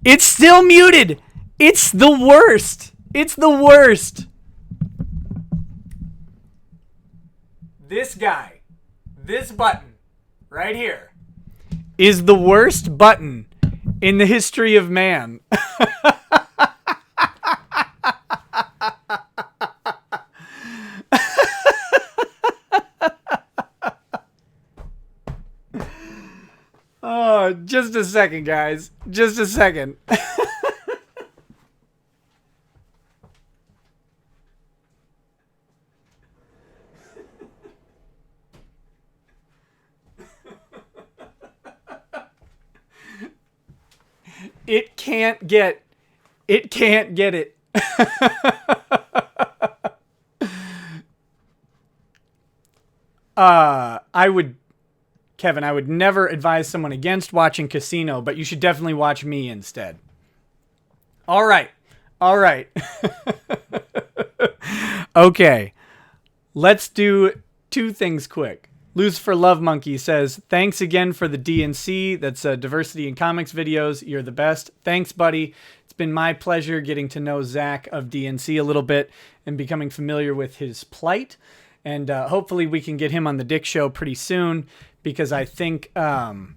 It's still muted. It's the worst. It's the worst. This guy, this button right here, is the worst button in the history of man. Oh, just a second, guys. Just a second. It can't get it. Kevin, I would never advise someone against watching Casino, but you should definitely watch me instead. All right. Okay. Let's do two things quick. Lose for Love Monkey says, thanks again for the DNC. That's Diversity in Comics videos. You're the best. Thanks, buddy. It's been my pleasure getting to know Zach of DNC a little bit and becoming familiar with his plight. And hopefully we can get him on the Dick Show pretty soon, because I think that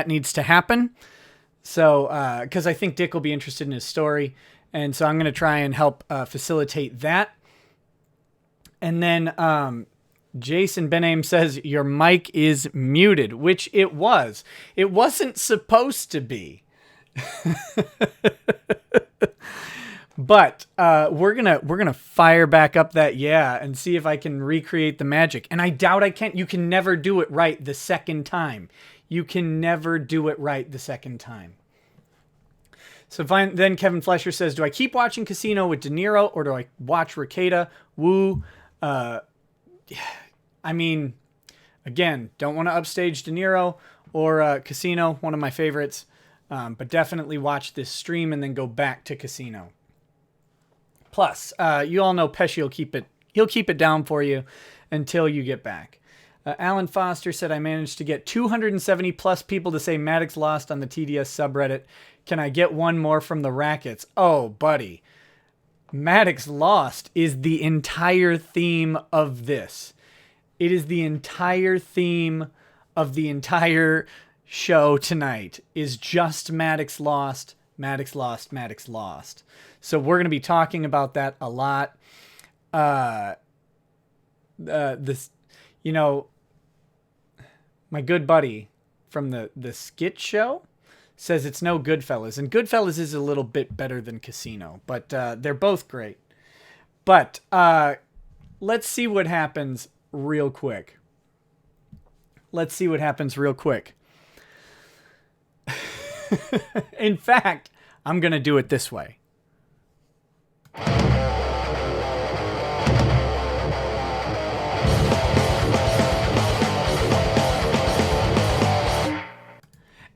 needs to happen. So, because I think Dick will be interested in his story. And so I'm going to try and help facilitate that. And then Jason Benaim says, your mic is muted, which it was. It wasn't supposed to be. But we're gonna fire back up that and see if I can recreate the magic. And I doubt I can. You can never do it right the second time. You can never do it right the second time. So then Kevin Flesher says, do I keep watching Casino with De Niro or do I watch Rekieta? Woo. I mean, again, don't want to upstage De Niro or Casino, one of my favorites. But definitely watch this stream and then go back to Casino. Plus, you all know Pesci he'll keep it down for you until you get back. Alan Foster said, I managed to get 270 plus people to say Maddox lost on the TDS subreddit. Can I get one more from the Rackets? Oh, buddy. Maddox lost is the entire theme of this. It is the entire theme of the entire show tonight is just Maddox lost, Maddox lost, Maddox lost. So we're going to be talking about that a lot. My good buddy from the skit show says it's no Goodfellas, and Goodfellas is a little bit better than Casino, but they're both great. But let's see what happens real quick. In fact, I'm going to do it this way.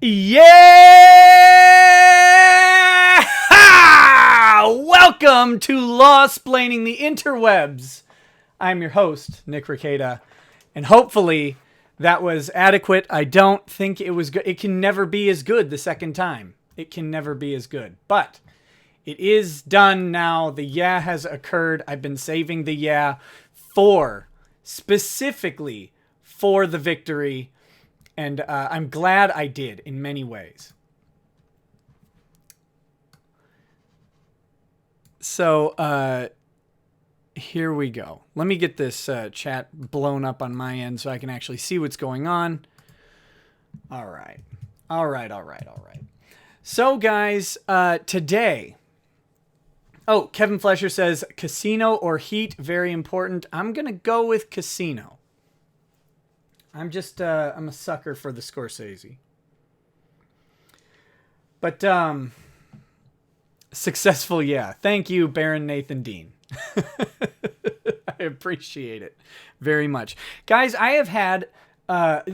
Yeah! Welcome to Lawsplaining the Interwebs. I'm your host, Nick Rekieta, and hopefully that was adequate. I don't think it was good. It can never be as good the second time. It can never be as good. But it is done now. The has occurred. I've been saving the specifically for the victory. And I'm glad I did in many ways. So here we go. Let me get this chat blown up on my end so I can actually see what's going on. All right. So guys, today... Oh, Kevin Flesher says, Casino or Heat, very important. I'm going to go with Casino. I'm a sucker for the Scorsese. But, successful, yeah. Thank you, Baron Nathan Dean. I appreciate it very much. Guys, I have had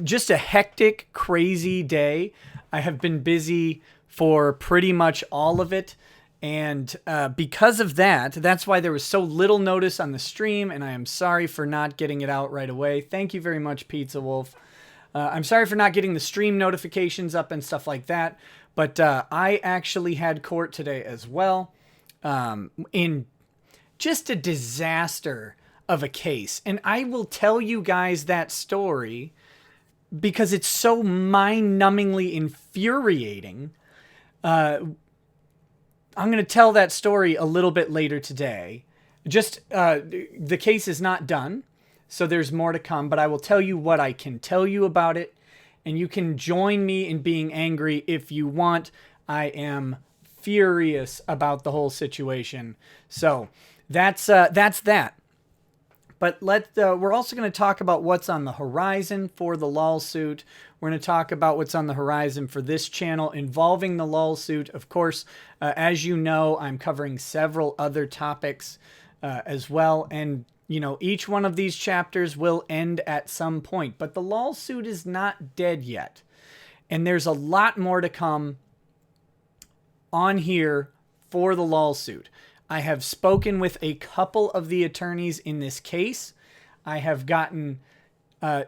just a hectic, crazy day. I have been busy for pretty much all of it. And because of that, that's why there was so little notice on the stream, and I am sorry for not getting it out right away. Thank you very much, Pizza Wolf. I'm sorry for not getting the stream notifications up and stuff like that, But I actually had court today as well, in just a disaster of a case. And I will tell you guys that story because it's so mind-numbingly infuriating. I'm going to tell that story a little bit later today. Just, the case is not done, so there's more to come, but I will tell you what I can tell you about it, and you can join me in being angry if you want. I am furious about the whole situation. So that's that. But we're also going to talk about what's on the horizon for the Lolsuit. We're going to talk about what's on the horizon for this channel involving the Lolsuit. Of course, as you know, I'm covering several other topics as well. And, you know, each one of these chapters will end at some point. But the Lolsuit is not dead yet. And there's a lot more to come on here for the Lolsuit. I have spoken with a couple of the attorneys in this case. I have gotten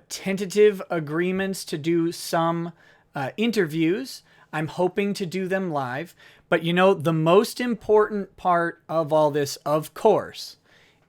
tentative agreements to do some interviews. I'm hoping to do them live. But, you know, the most important part of all this, of course,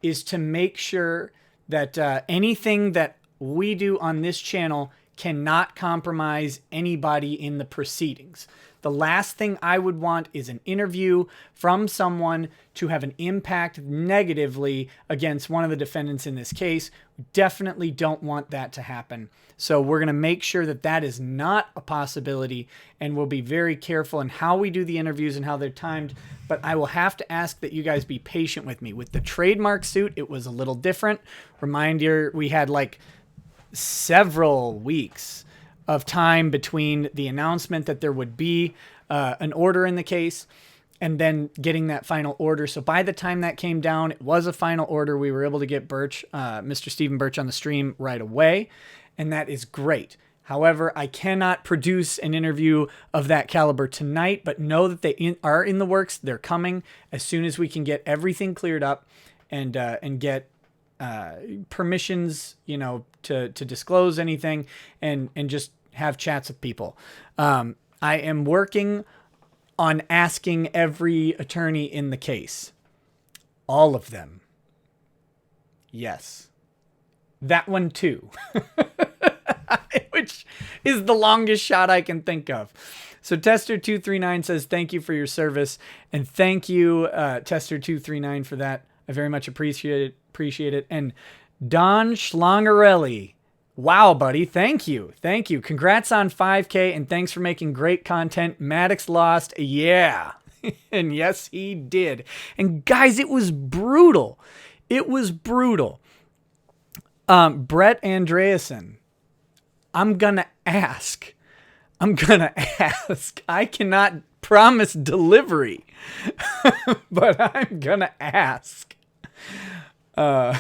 is to make sure that anything that we do on this channel cannot compromise anybody in the proceedings. The last thing I would want is an interview from someone to have an impact negatively against one of the defendants in this case. We definitely don't want that to happen. So we're going to make sure that that is not a possibility, and we'll be very careful in how we do the interviews and how they're timed. But I will have to ask that you guys be patient with me. With the trademark suit, it was a little different. Reminder, we had like several weeks of time between the announcement that there would be an order in the case and then getting that final order. So by the time that came down, it was a final order. We were able to get Birch, Mr. Stephen Birch, on the stream right away, and that is great. However, I cannot produce an interview of that caliber tonight, but know that they are in the works. They're coming as soon as we can get everything cleared up and get permissions, you know, to disclose anything and just have chats with people. I am working on asking every attorney in the case. All of them. Yes. That one too. Which is the longest shot I can think of. So Tester239 says, thank you for your service. And thank you, Tester239, for that. I very much appreciate it. And Don Schlangerelli, wow, buddy. Thank you. Thank you. Congrats on 5K, and thanks for making great content. Maddox lost. Yeah. And yes, he did. And guys, it was brutal. It was brutal. Brett Andreasen, I'm going to ask. I cannot promise delivery, but I'm going to ask. And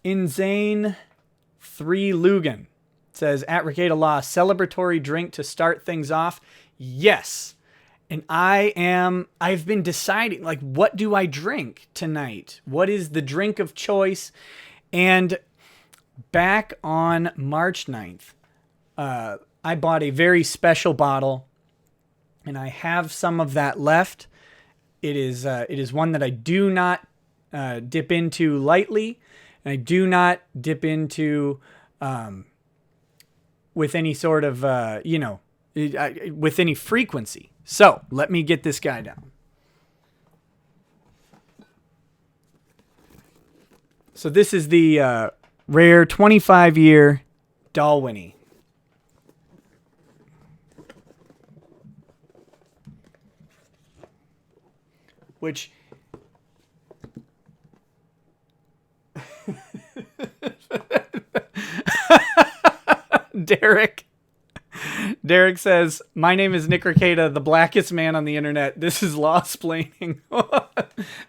Inzane 3 Lugan says, at Rekieta Law, celebratory drink to start things off. Yes. And I've been deciding, like, what do I drink tonight? What is the drink of choice? And back on March 9th, I bought a very special bottle, and I have some of that left. It is one that I do not dip into lightly, and I do not dip into with any sort of, with any frequency. So let me get this guy down. So this is the rare 25-year Dalwhinnie. Which Derek says, my name is Nick Rekieta, the blackest man on the internet. This is lawsplaining.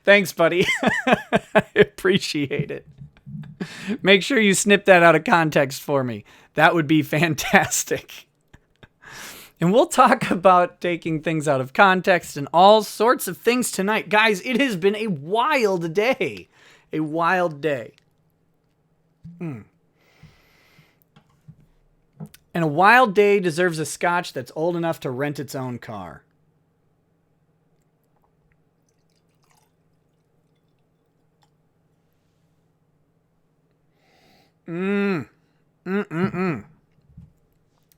Thanks, buddy. I appreciate it. Make sure you snip that out of context for me. That would be fantastic. And we'll talk about taking things out of context and all sorts of things tonight. Guys, it has been a wild day. A wild day. And a wild day deserves a scotch that's old enough to rent its own car.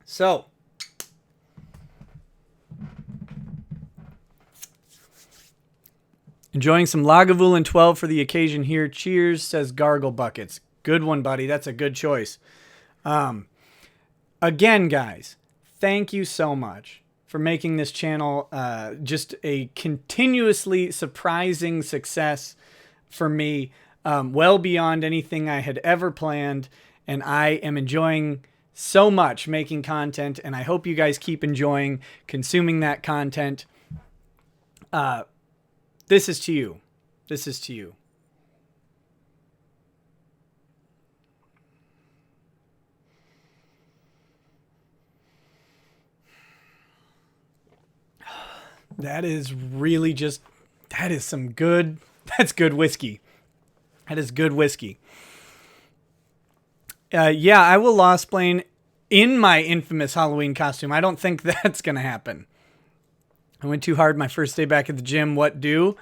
So, enjoying some Lagavulin 12 for the occasion here. Cheers, says Gargle Buckets. Good one, buddy. That's a good choice. Again, guys, thank you so much for making this channel just a continuously surprising success for me, well beyond anything I had ever planned. And I am enjoying so much making content, and I hope you guys keep enjoying consuming that content. This is to you. This is to you. That is really just, that is some good, that's good whiskey. That is good whiskey. Yeah, I will lawsplain in my infamous Halloween costume. I don't think that's going to happen. I went too hard my first day back at the gym. What do?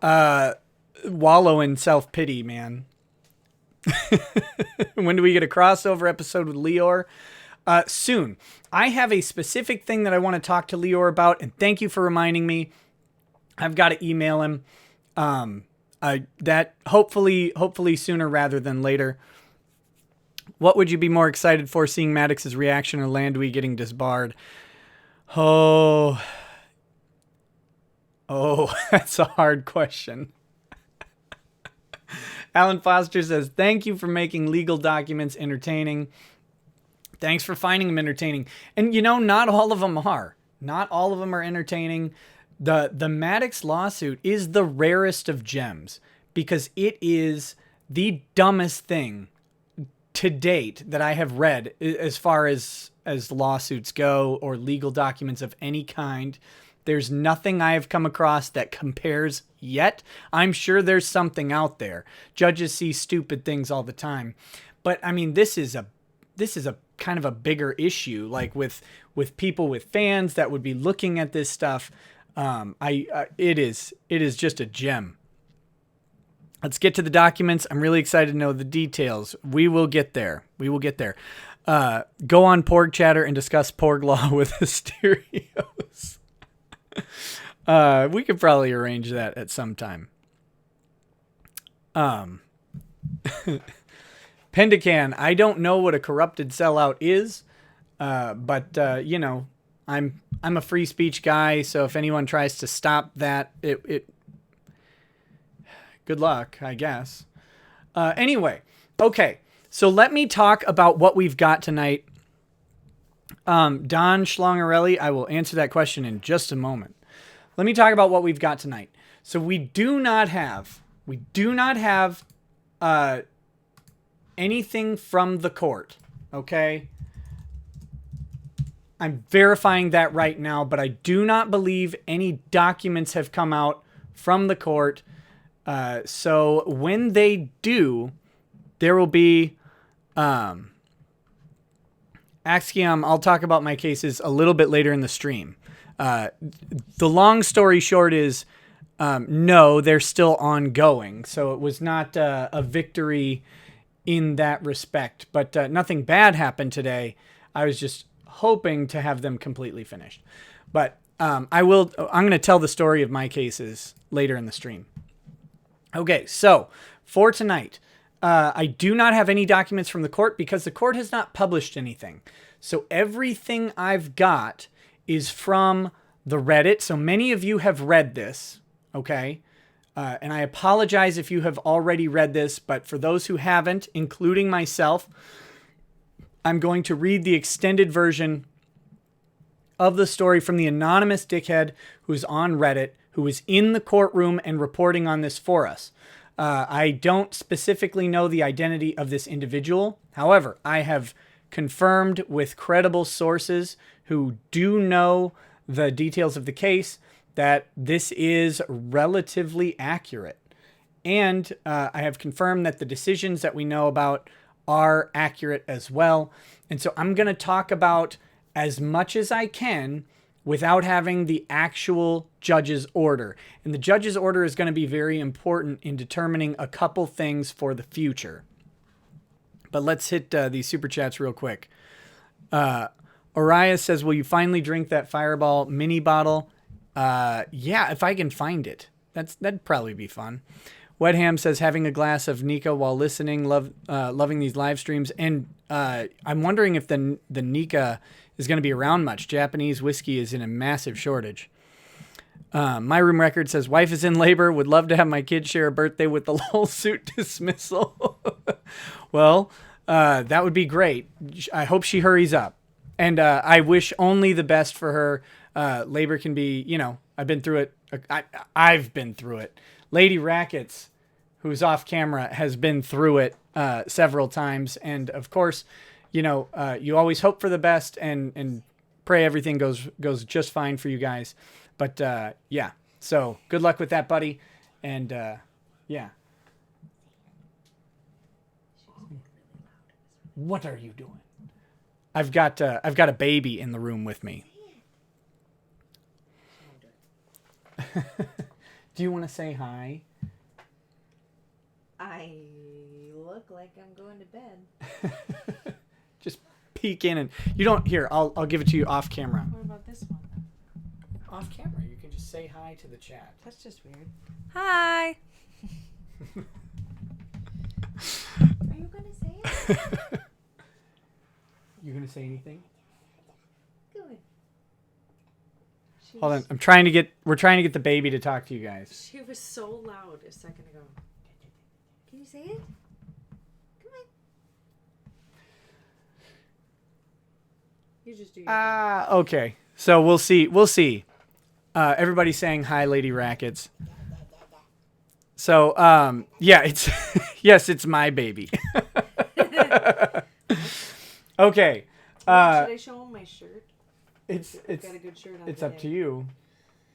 Wallow in self-pity, man. When do we get a crossover episode with Leor? Soon. I have a specific thing that I want to talk to Leor about, and thank you for reminding me. I've got to email him. That hopefully sooner rather than later. What would you be more excited for, seeing Maddox's reaction or Landwy getting disbarred? Oh, that's a hard question. Alan Foster says, thank you for making legal documents entertaining. Thanks for finding them entertaining. And, you know, not all of them are. Not all of them are entertaining. The Maddox lawsuit is the rarest of gems because it is the dumbest thing to date that I have read as far as lawsuits go or legal documents of any kind. There's nothing I have come across that compares yet. I'm sure there's something out there. Judges see stupid things all the time. But I mean, this is a kind of a bigger issue, like with people, with fans that would be looking at this stuff. It is just a gem. Let's get to the documents. I'm really excited to know the details. We will get there. We will get there. Go on Porg Chatter and discuss Porg Law with Asterios. We could probably arrange that at some time. Pendacan, I don't know what a corrupted sellout is, but you know, I'm a free speech guy, so if anyone tries to stop that, it good luck, I guess. Anyway, okay, so let me talk about what we've got tonight. Don Schlongarelli, I will answer that question in just a moment. Let me talk about what we've got tonight. So we do not have anything from the court, okay? I'm verifying that right now, but I do not believe any documents have come out from the court. So when they do, there will be Axiom. I'll talk about my cases a little bit later in the stream. The long story short is no, they're still ongoing. So it was not a victory in that respect, but nothing bad happened today. I was just hoping to have them completely finished. But I'm going to tell the story of my cases later in the stream. Okay, so for tonight, I do not have any documents from the court because the court has not published anything. So everything I've got is from the Reddit. So many of you have read this, okay? And I apologize if you have already read this, but for those who haven't, including myself, I'm going to read the extended version of the story from the anonymous dickhead who's on Reddit, who is in the courtroom and reporting on this for us. I don't specifically know the identity of this individual. However, I have confirmed with credible sources who do know the details of the case that this is relatively accurate. And I have confirmed that the decisions that we know about are accurate as well. And so I'm going to talk about as much as I can without having the actual judge's order. And the judge's order is going to be very important in determining a couple things for the future. But let's hit these super chats real quick. Oriah says, will you finally drink that Fireball mini bottle? Yeah, if I can find it. That'd probably be fun. Wedham says, having a glass of Nika while listening, loving these live streams. And I'm wondering if the Nika is going to be around much. Japanese whiskey is in a massive shortage. My Room Record says, wife is in labor. Would love to have my kids share a birthday with the Lolsuit dismissal. Well, that would be great. I hope she hurries up. And I wish only the best for her. Labor can be, I've been through it. I've been through it. Lady Rackets, who's off camera, has been through it several times. And of course, you always hope for the best and pray everything goes just fine for you guys. But yeah, so good luck with that, buddy. And yeah. What are you doing? I've got a baby in the room with me. Do you want to say hi? I look like I'm going to bed. Just peek in and you don't. Here, I'll give it to you off camera. What about this one? Off camera, you can just say hi to the chat. That's just weird. Hi. Are you going to say it? You gonna say anything? Good. Hold on, we're trying to get the baby to talk to you guys. She was so loud a second ago. Can you say it? Come on. You just do your thing. Okay. So we'll see. Everybody's saying hi, Lady Rackets. So yeah, it's yes, it's my baby. Okay. Should I show him my shirt? It's got a good shirt on it's today. up to you.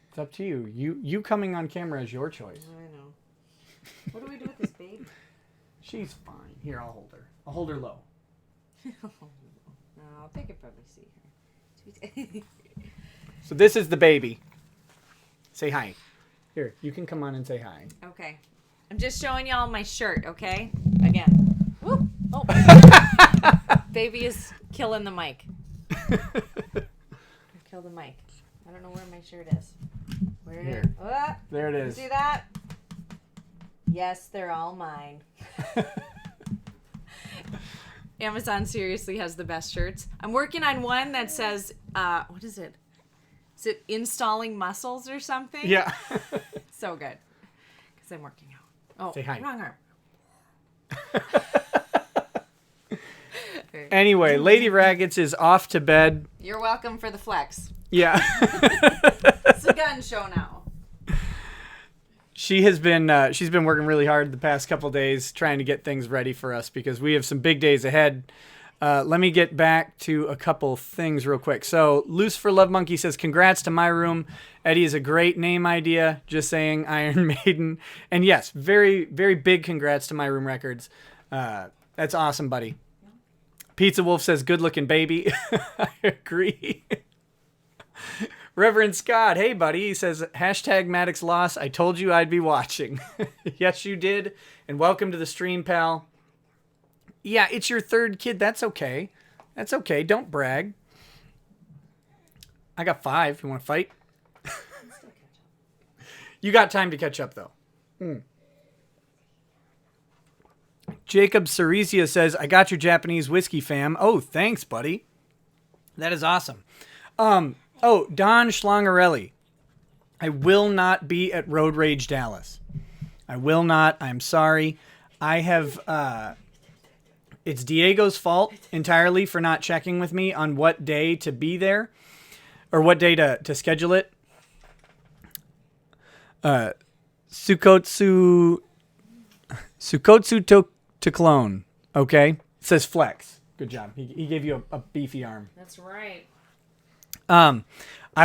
It's up to you. You coming on camera is your choice. I know. What do we do with this baby? She's fine. Here, I'll hold her. I'll hold her low. No, I think I probably see her. So this is the baby. Say hi. Here, you can come on and say hi. Okay. I'm just showing y'all my shirt, okay? Again. Whoop. Oh. Baby is killing the mic. Kill the mic. I don't know where my shirt is. Where Here. There it is. See that? Yes, they're all mine. Amazon seriously has the best shirts. I'm working on one that says, what is it? Is it installing muscles or something? Yeah. So good. Because I'm working out. Oh, say hi. Wrong arm. Anyway, Lady Raggets is off to bed. You're welcome for the flex. Yeah. It's a gun show now. She's been working really hard the past couple days trying to get things ready for us because we have some big days ahead. Let me get back to a couple things real quick. So Loose for Love Monkey says, congrats to My Room. Eddie is a great name idea. Just saying, Iron Maiden. And yes, very, very big congrats to My Room Records. That's awesome, buddy. Pizza Wolf says, good looking baby. I agree. Reverend Scott, hey buddy, he says, hashtag Maddox loss. I told you I'd be watching. Yes, you did. And welcome to the stream, pal. Yeah, it's your third kid. That's okay. That's okay. Don't brag. I got 5. You want to fight? You got time to catch up, though. Jacob Ceresia says, I got your Japanese whiskey, fam. Oh, thanks, buddy. That is awesome. Don Schlangarelli. I will not be at Road Rage Dallas. I will not. I'm sorry. I have... It's Diego's fault entirely for not checking with me on what day to be there or what day to schedule it. Sukotsu to clone. Okay. It says flex. Good job. He gave you a beefy arm. That's right. I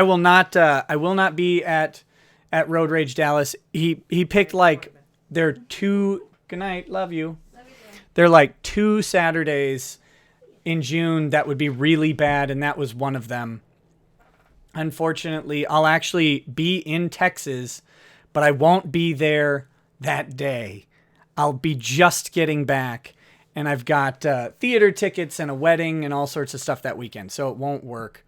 will not be at Road Rage Dallas. He picked like their 2. Good night. Love you. There are like 2 Saturdays in June that would be really bad, and that was one of them. Unfortunately, I'll actually be in Texas, but I won't be there that day. I'll be just getting back, and I've got theater tickets and a wedding and all sorts of stuff that weekend, so it won't work.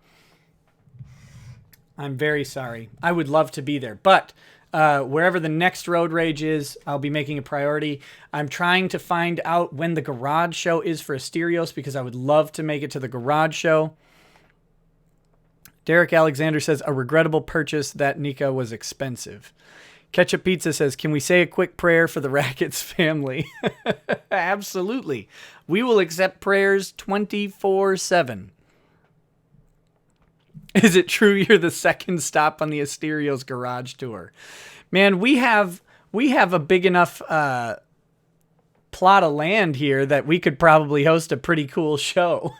I'm very sorry. I would love to be there, but wherever the next Road Rage is, I'll be making a priority. I'm trying to find out when the garage show is for Asterios, because I would love to make it to the garage show. Derek Alexander says, a regrettable purchase. That Nika was expensive. Ketchup Pizza says, can we say a quick prayer for the Rackets family? Absolutely. We will accept prayers 24/7. Is it true you're the second stop on the Asterios garage tour? Man, we have a big enough plot of land here that we could probably host a pretty cool show.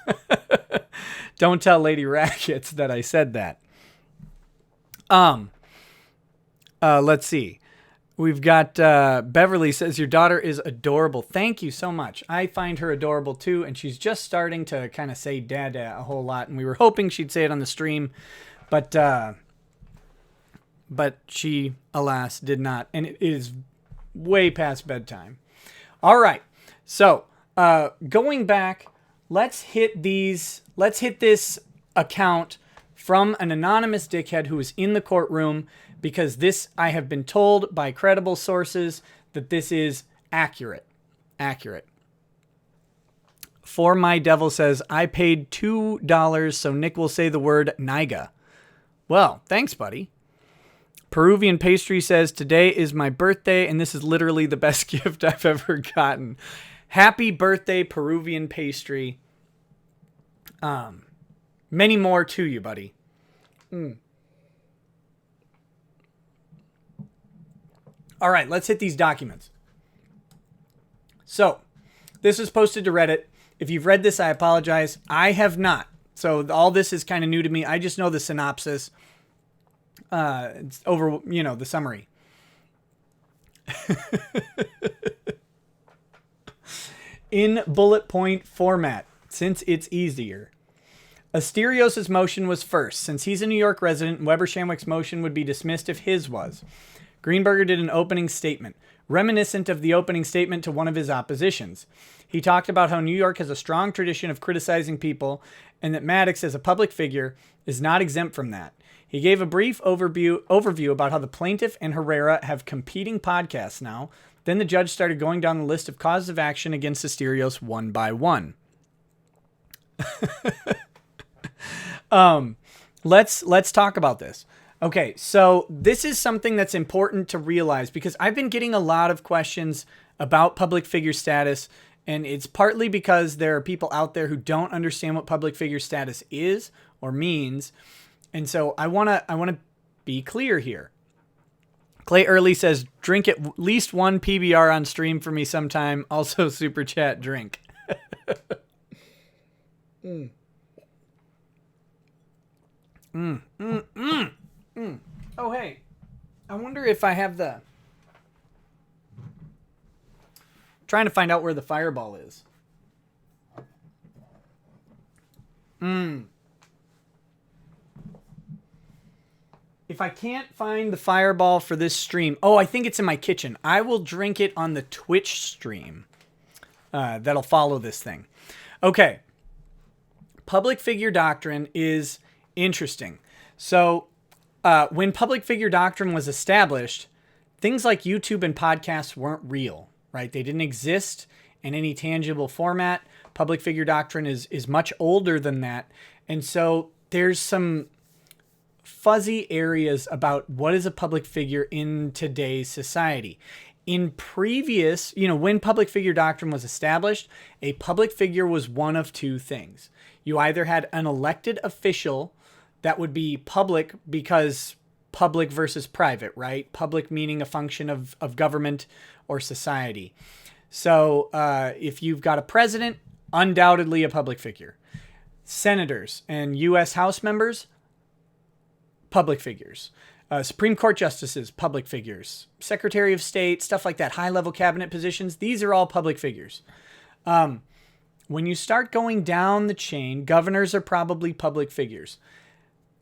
Don't tell Lady Rackets that I said that. Let's see. We've got Beverly says, your daughter is adorable. Thank you so much. I find her adorable too, and she's just starting to kind of say dada a whole lot, and we were hoping she'd say it on the stream, but she, alas, did not, and it is way past bedtime. All right, so going back, let's hit this account from an anonymous dickhead who was in the courtroom, because this, I have been told by credible sources that this is accurate. For My Devil says, I paid $2 so Nick will say the word Niga. Well, thanks, buddy. Peruvian Pastry says, today is my birthday, and this is literally the best gift I've ever gotten. Happy birthday, Peruvian Pastry. Many more to you, buddy. All right, let's hit these documents. So, this was posted to Reddit. If you've read this, I apologize. I have not. So, all this is kind of new to me. I just know the synopsis. It's over, the summary. In bullet point format, since it's easier. Asterios' motion was first. Since he's a New York resident, Weber Shandwick's motion would be dismissed if his was. Greenberger did an opening statement, reminiscent of the opening statement to one of his oppositions. He talked about how New York has a strong tradition of criticizing people, and that Maddox, as a public figure, is not exempt from that. He gave a brief overview about how the plaintiff and Herrera have competing podcasts now. Then the judge started going down the list of causes of action against Asterios one by one. Let's talk about this. Okay, so this is something that's important to realize, because I've been getting a lot of questions about public figure status, and it's partly because there are people out there who don't understand what public figure status is or means. And so I want to be clear here. Clay Early says, drink at least one PBR on stream for me sometime. Also super chat drink. Oh, hey, I wonder if I have trying to find out where the fireball is. If I can't find the fireball for this stream, I think it's in my kitchen. I will drink it on the Twitch stream that'll follow this thing. Okay. Public figure doctrine is interesting. So, when public figure doctrine was established, things like YouTube and podcasts weren't real, right? They didn't exist in any tangible format. Public figure doctrine is much older than that. And so there's some fuzzy areas about what is a public figure in today's society. In previous, when public figure doctrine was established, a public figure was one of two things. You either had an elected official that would be public, because public versus private, right? Public meaning a function of government or society. So if you've got a president, undoubtedly a public figure. Senators and U.S. House members, public figures. Supreme Court justices, public figures. Secretary of State, stuff like that. High-level cabinet positions, these are all public figures. When you start going down the chain, governors are probably public figures.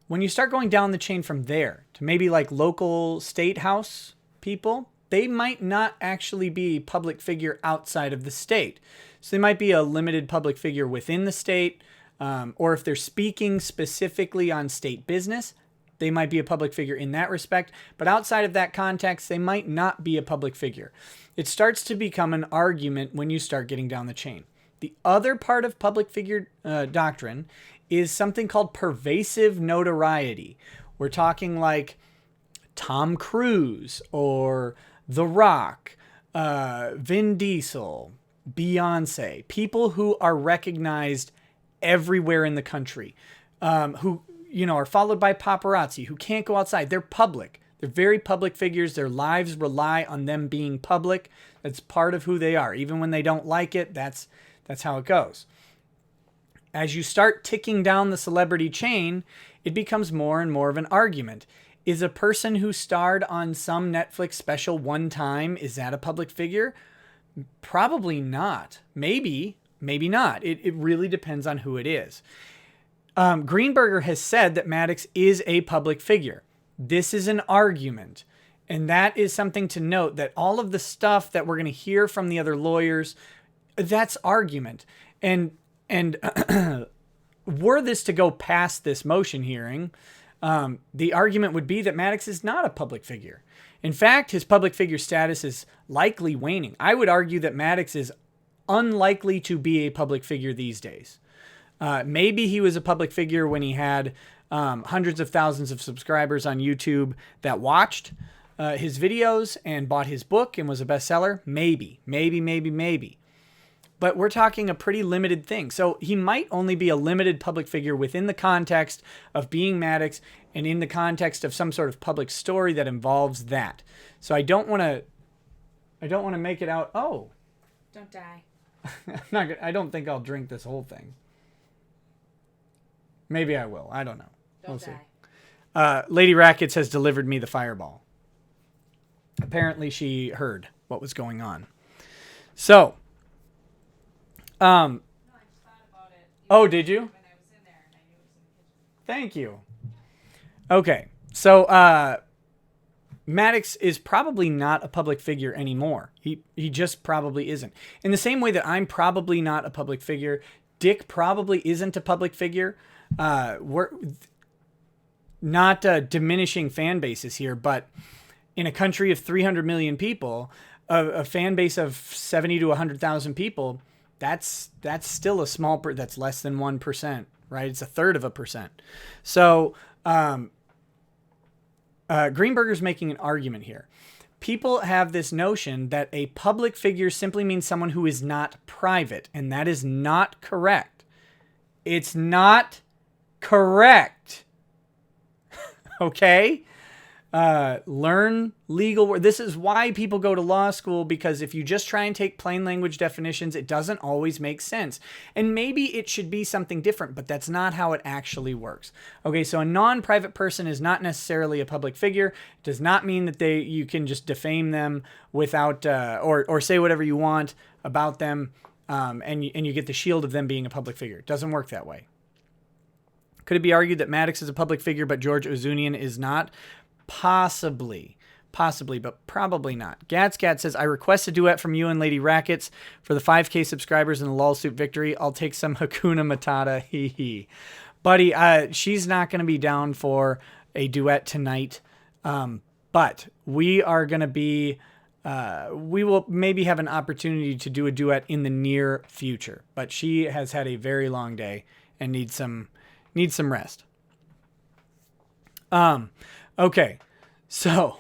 When you start going down the chain from there to maybe like local state house people, they might not actually be a public figure outside of the state. So they might be a limited public figure within the state, or if they're speaking specifically on state business, they might be a public figure in that respect. But outside of that context, they might not be a public figure. It starts to become an argument when you start getting down the chain. The other part of public figure doctrine is something called pervasive notoriety. We're talking like Tom Cruise or The Rock, Vin Diesel, Beyonce, people who are recognized everywhere in the country, who, you know, are followed by paparazzi, who can't go outside. They're public. They're very public figures. Their lives rely on them being public. That's part of who they are. Even when they don't like it, that's how it goes. As you start ticking down the celebrity chain, it becomes more and more of an argument. Is a person who starred on some Netflix special one time, is that a public figure? Probably not. Maybe not. It really depends on who it is. Greenberger has said that Maddox is a public figure. This is an argument. And that is something to note, that all of the stuff that we're going to hear from the other lawyers, that's argument. And were this to go past this motion hearing, the argument would be that Maddox is not a public figure. In fact, his public figure status is likely waning. I would argue that Maddox is unlikely to be a public figure these days. Maybe he was a public figure when he had hundreds of thousands of subscribers on YouTube that watched his videos and bought his book and was a bestseller. Maybe. But we're talking a pretty limited thing. So he might only be a limited public figure within the context of being Maddox and in the context of some sort of public story that involves that. So I don't want to make it out, oh. Don't die. I don't think I'll drink this whole thing. Maybe I will. I don't know. Don't die. See. Lady Rackets has delivered me the fireball. Apparently she heard what was going on. So, No, I just thought about it. Oh, did you? When I was in there and I knew it was in the kitchen. Thank you. Okay. So, Maddox is probably not a public figure anymore. He just probably isn't. In the same way that I'm probably not a public figure, Dick probably isn't a public figure. We're not diminishing fan bases here, but in a country of 300 million people, a fan base of 70 to 100,000 people, that's still a small that's less than 1%, right? It's a third of a percent. So Greenberger's making an argument here. People have this notion that a public figure simply means someone who is not private, and that is not correct. It's not correct. Okay? Learn legal words. This is why people go to law school, because if you just try and take plain language definitions, it doesn't always make sense. And maybe it should be something different, but that's not how it actually works. Okay, so a non-private person is not necessarily a public figure. It does not mean that you can just defame them without or say whatever you want about them, and you get the shield of them being a public figure. It doesn't work that way. Could it be argued that Maddox is a public figure, but George Ozunian is not? Possibly, but probably not. Gatscat says, I request a duet from you and Lady Rackets for the 5K subscribers in the Lolsuit victory. I'll take some Hakuna Matata. Hee hee. Buddy, she's not going to be down for a duet tonight. But we are going to be, we will maybe have an opportunity to do a duet in the near future. But she has had a very long day and needs some rest. Okay, so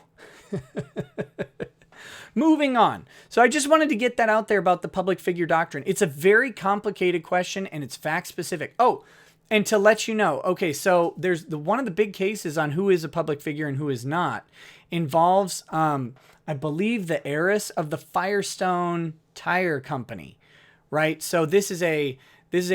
moving on. So I just wanted to get that out there about the public figure doctrine. It's a very complicated question and it's fact specific. Oh, and to let you know, okay, so there's one of the big cases on who is a public figure and who is not involves, I believe, the heiress of the Firestone Tire Company, right? So this is a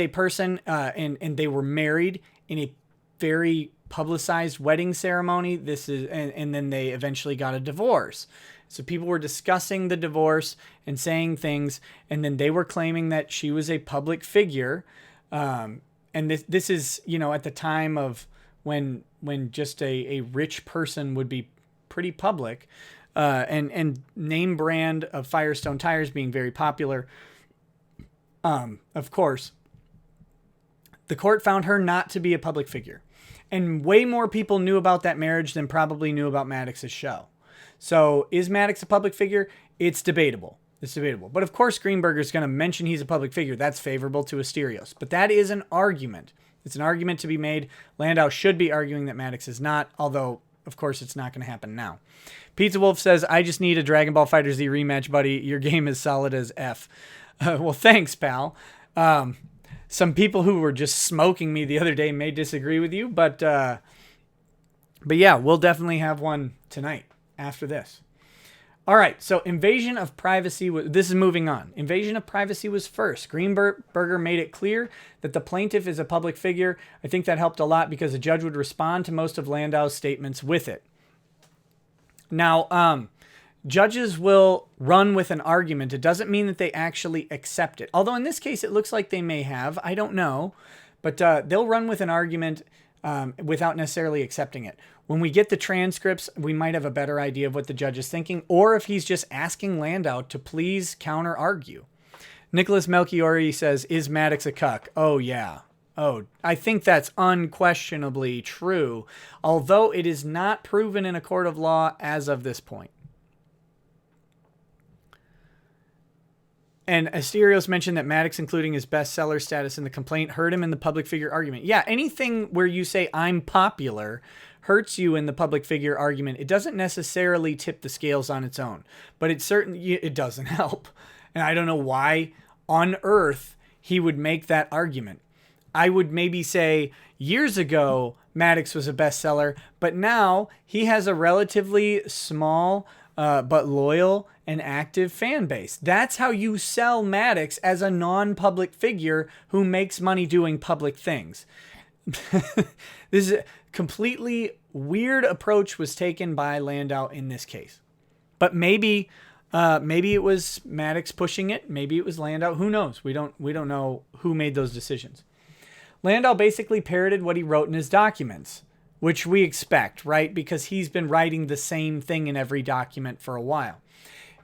person, and they were married in a very publicized wedding ceremony. And then they eventually got a divorce. So people were discussing the divorce and saying things, and then they were claiming that she was a public figure. And this is, at the time of when just a rich person would be pretty public, and name brand of Firestone tires being very popular. Of course, the court found her not to be a public figure, and way more people knew about that marriage than probably knew about Maddox's show. So is Maddox a public figure? It's debatable. But of course, Greenberger's going to mention he's a public figure. That's favorable to Asterios. But that is an argument. It's an argument to be made. Landau should be arguing that Maddox is not, although, of course, it's not going to happen now. Pizza Wolf says, I just need a Dragon Ball FighterZ rematch, buddy. Your game is solid as F. Well, thanks, pal. Some people who were just smoking me the other day may disagree with you, but yeah, we'll definitely have one tonight after this. All right, so invasion of privacy. This is moving on. Invasion of privacy was first. Greenberger made it clear that the plaintiff is a public figure. I think that helped a lot because the judge would respond to most of Landau's statements with it. Now, judges will run with an argument. It doesn't mean that they actually accept it. Although in this case, it looks like they may have. I don't know. But they'll run with an argument without necessarily accepting it. When we get the transcripts, we might have a better idea of what the judge is thinking, or if he's just asking Landau to please counter-argue. Nicholas Melchiori says, is Maddox a cuck? Oh, yeah. Oh, I think that's unquestionably true, although it is not proven in a court of law as of this point. And Asterios mentioned that Maddox, including his bestseller status in the complaint, hurt him in the public figure argument. Yeah, anything where you say I'm popular hurts you in the public figure argument. It doesn't necessarily tip the scales on its own, but it doesn't help. And I don't know why on earth he would make that argument. I would maybe say years ago Maddox was a bestseller, but now he has a relatively small but loyal and active fan base. That's how you sell Maddox as a non-public figure who makes money doing public things. This is a completely weird approach was taken by Landau in this case. But maybe it was Maddox pushing it. Maybe it was Landau. Who knows? We don't know who made those decisions. Landau basically parroted what he wrote in his documents, which we expect, right? Because he's been writing the same thing in every document for a while.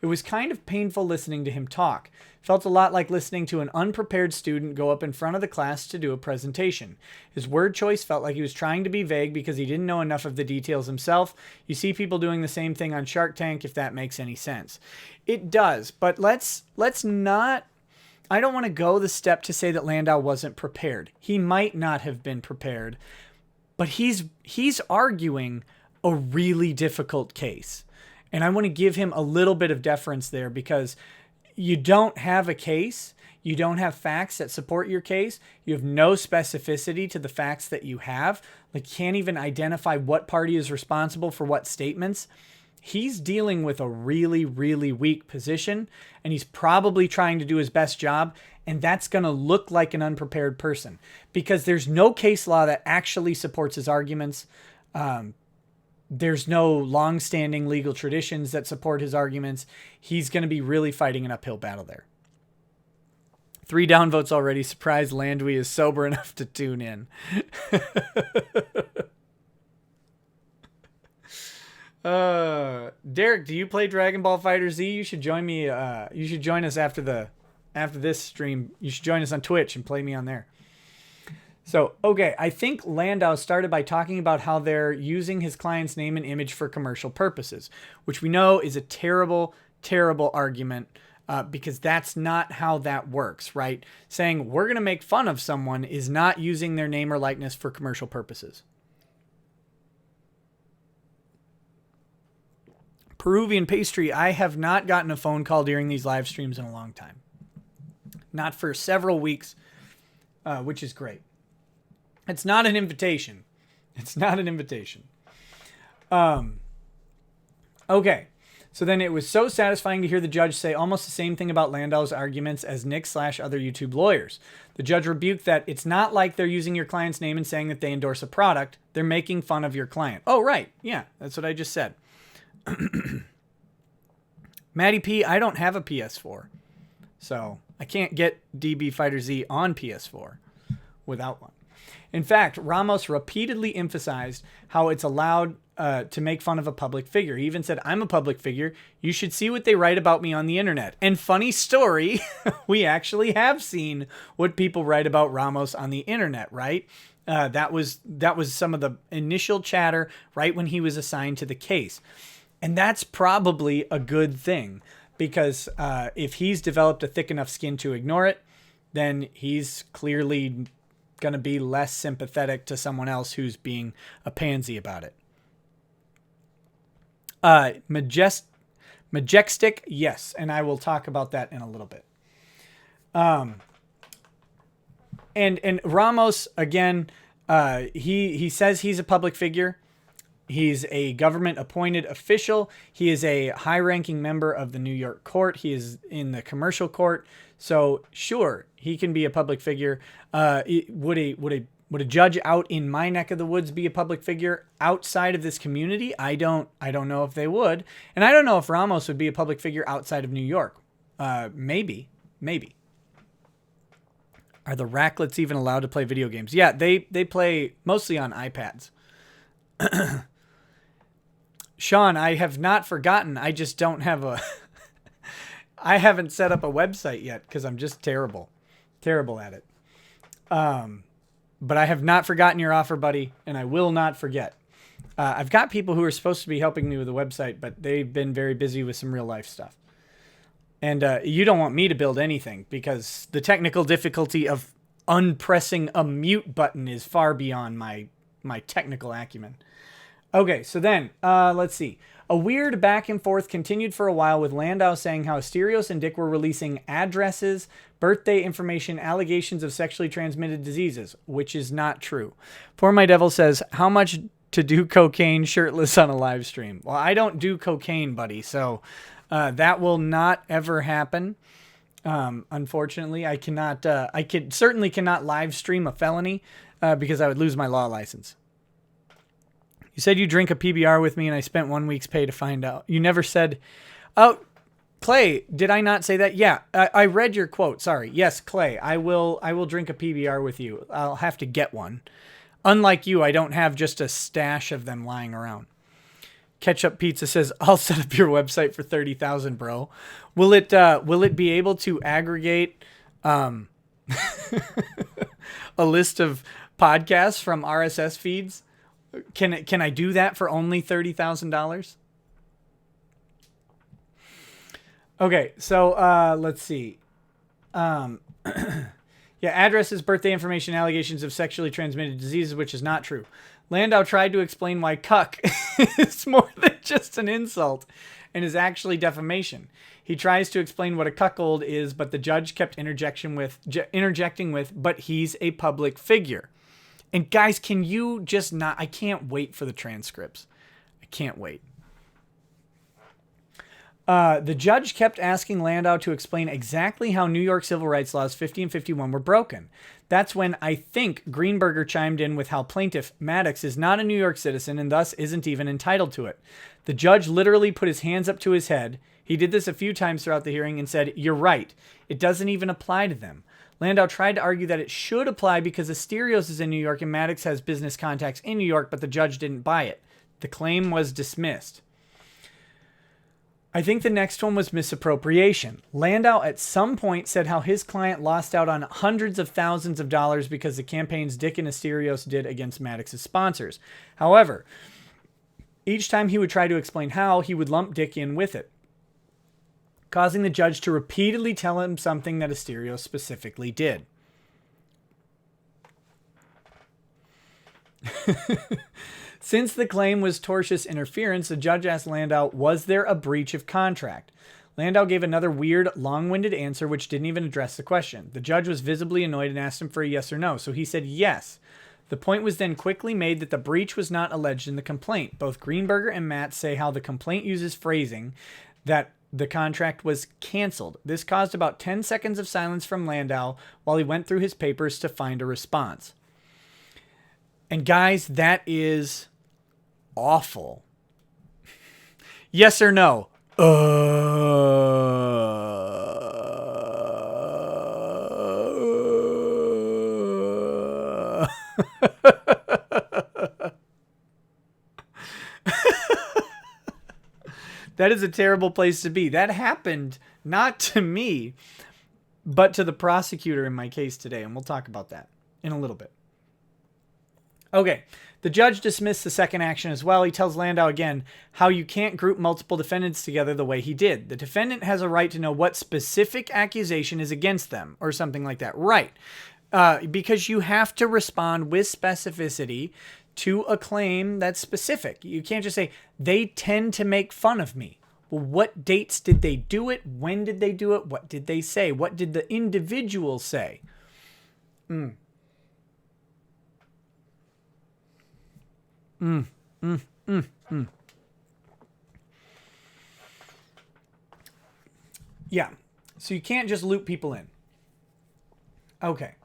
It was kind of painful listening to him talk. Felt a lot like listening to an unprepared student go up in front of the class to do a presentation. His word choice felt like he was trying to be vague because he didn't know enough of the details himself. You see people doing the same thing on Shark Tank, if that makes any sense. It does, but let's not... I don't want to go the step to say that Landau wasn't prepared. He might not have been prepared, but he's arguing a really difficult case. And I want to give him a little bit of deference there because you don't have a case. You don't have facts that support your case. You have no specificity to the facts that you have. Like, can't even identify what party is responsible for what statements. He's dealing with a really, really weak position, and he's probably trying to do his best job, and that's going to look like an unprepared person because there's no case law that actually supports his arguments. There's no long-standing legal traditions that support his arguments. He's going to be really fighting an uphill battle there. 3 downvotes already. Surprised Landwy is sober enough to tune in. Derek, do you play Dragon Ball FighterZ? You should join me. You should join us after this stream. You should join us on Twitch and play me on there. So, okay, I think Landau started by talking about how they're using his client's name and image for commercial purposes, which we know is a terrible, terrible argument because that's not how that works, right? Saying we're going to make fun of someone is not using their name or likeness for commercial purposes. Peruvian Pastry, I have not gotten a phone call during these live streams in a long time. Not for several weeks, which is great. It's not an invitation. It's not an invitation. Okay. So then it was so satisfying to hear the judge say almost the same thing about Landau's arguments as Nick/other YouTube lawyers. The judge rebuked that it's not like they're using your client's name and saying that they endorse a product. They're making fun of your client. Oh, right. Yeah, that's what I just said. Matty P, I don't have a PS4. So I can't get DB Fighter Z on PS4 without one. In fact, Ramos repeatedly emphasized how it's allowed to make fun of a public figure. He even said, I'm a public figure. You should see what they write about me on the internet. And funny story, we actually have seen what people write about Ramos on the internet, right? That was some of the initial chatter right when he was assigned to the case. And that's probably a good thing, because if he's developed a thick enough skin to ignore it, then he's clearly going to be less sympathetic to someone else who's being a pansy about it. Majestic, yes, and I will talk about that in a little bit. And Ramos, again, he says he's a public figure. He's a government-appointed official. He is a high-ranking member of the New York court. He is in the commercial court. So, sure, he can be a public figure. Would a judge out in my neck of the woods be a public figure outside of this community? I don't know if they would. And I don't know if Ramos would be a public figure outside of New York. Maybe. Are the Racklets even allowed to play video games? Yeah, they play mostly on iPads. Sean, I have not forgotten. I just don't have I haven't set up a website yet because I'm just terrible at it. But I have not forgotten your offer, buddy, and I will not forget. I've got people who are supposed to be helping me with the website, but they've been very busy with some real life stuff. And you don't want me to build anything because the technical difficulty of unpressing a mute button is far beyond my technical acumen. Okay, so then, let's see. A weird back and forth continued for a while with Landau saying how Asterios and Dick were releasing addresses, birthday information, allegations of sexually transmitted diseases, which is not true. Poor My Devil says, how much to do cocaine shirtless on a live stream? Well, I don't do cocaine, buddy, so that will not ever happen. Unfortunately, I certainly cannot live stream a felony because I would lose my law license. You said you drink a PBR with me and I spent 1 week's pay to find out. You never said, oh, Clay, did I not say that? Yeah, I read your quote. Sorry. Yes, Clay, I will drink a PBR with you. I'll have to get one. Unlike you, I don't have just a stash of them lying around. Ketchup Pizza says, I'll set up your website for 30,000, bro. Will it be able to aggregate a list of podcasts from RSS feeds? Can I do that for only $30,000? Okay, so let's see. Yeah, addresses, birthday information, allegations of sexually transmitted diseases, which is not true. Landau tried to explain why cuck is more than just an insult and is actually defamation. He tries to explain what a cuckold is, but the judge kept interjecting with, but he's a public figure. And guys, can you just not... I can't wait for the transcripts. I can't wait. The judge kept asking Landau to explain exactly how New York civil rights laws 50 and 51 were broken. That's when I think Greenberger chimed in with how plaintiff Maddox is not a New York citizen and thus isn't even entitled to it. The judge literally put his hands up to his head. He did this a few times throughout the hearing and said, "You're right. It doesn't even apply to them." Landau tried to argue that it should apply because Asterios is in New York and Maddox has business contacts in New York, but the judge didn't buy it. The claim was dismissed. I think the next one was misappropriation. Landau at some point said how his client lost out on hundreds of thousands of dollars because the campaigns Dick and Asterios did against Maddox's sponsors. However, each time he would try to explain how, he would lump Dick in with it, causing the judge to repeatedly tell him something that Asterios specifically did. Since the claim was tortious interference, the judge asked Landau, was there a breach of contract? Landau gave another weird, long-winded answer which didn't even address the question. The judge was visibly annoyed and asked him for a yes or no, so he said yes. The point was then quickly made that the breach was not alleged in the complaint. Both Greenberger and Matt say how the complaint uses phrasing that the contract was canceled. This caused about 10 seconds of silence from Landau while he went through his papers to find a response. And guys, that is awful. Yes or no? That is a terrible place to be. That happened not to me, but to the prosecutor in my case today, and we'll talk about that in a little bit. Okay, the judge dismissed the second action as well. He tells Landau again how you can't group multiple defendants together the way he did. The defendant has a right to know what specific accusation is against them, or something like that. Right, because you have to respond with specificity to a claim that's specific. You can't just say, they tend to make fun of me. Well, what dates did they do it? When did they do it? What did they say? What did the individual say? Yeah, so you can't just loop people in. Okay.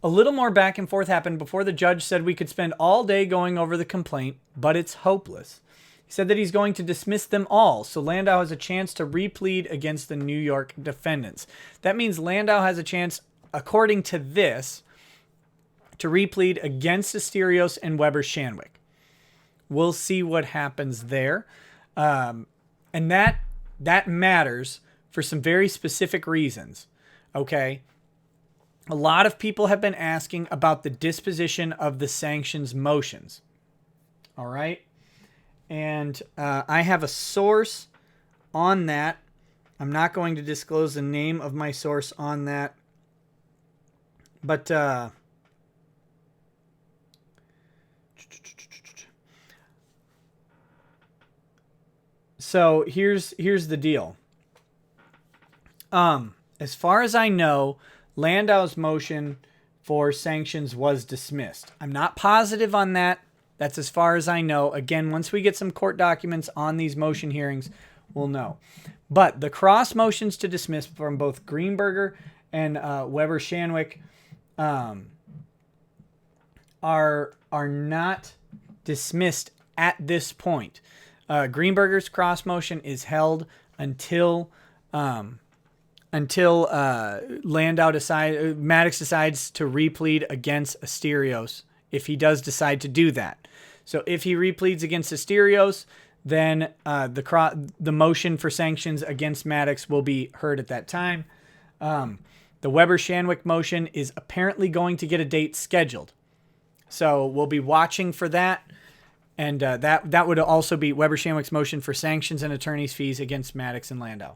A little more back and forth happened before the judge said we could spend all day going over the complaint, but it's hopeless. He said that he's going to dismiss them all, so Landau has a chance to replead against the New York defendants. That means Landau has a chance, according to this, to replead against Asterios and Weber-Shandwick. We'll see what happens there. And that matters for some very specific reasons. Okay? A lot of people have been asking about the disposition of the sanctions motions. All right? And I have a source on that. I'm not going to disclose the name of my source on that. But so here's the deal. As far as I know, Landau's motion for sanctions was dismissed. I'm not positive on that. That's as far as I know. Again, once we get some court documents on these motion hearings, we'll know. But the cross motions to dismiss from both Greenberger and Weber-Shandwick are not dismissed at this point. Greenberger's cross motion is held until Maddox decides to replead against Asterios, if he does decide to do that. So if he repleads against Asterios, then the motion for sanctions against Maddox will be heard at that time. The Weber-Shandwick motion is apparently going to get a date scheduled. So we'll be watching for that. And that would also be Weber-Shandwick's motion for sanctions and attorney's fees against Maddox and Landau.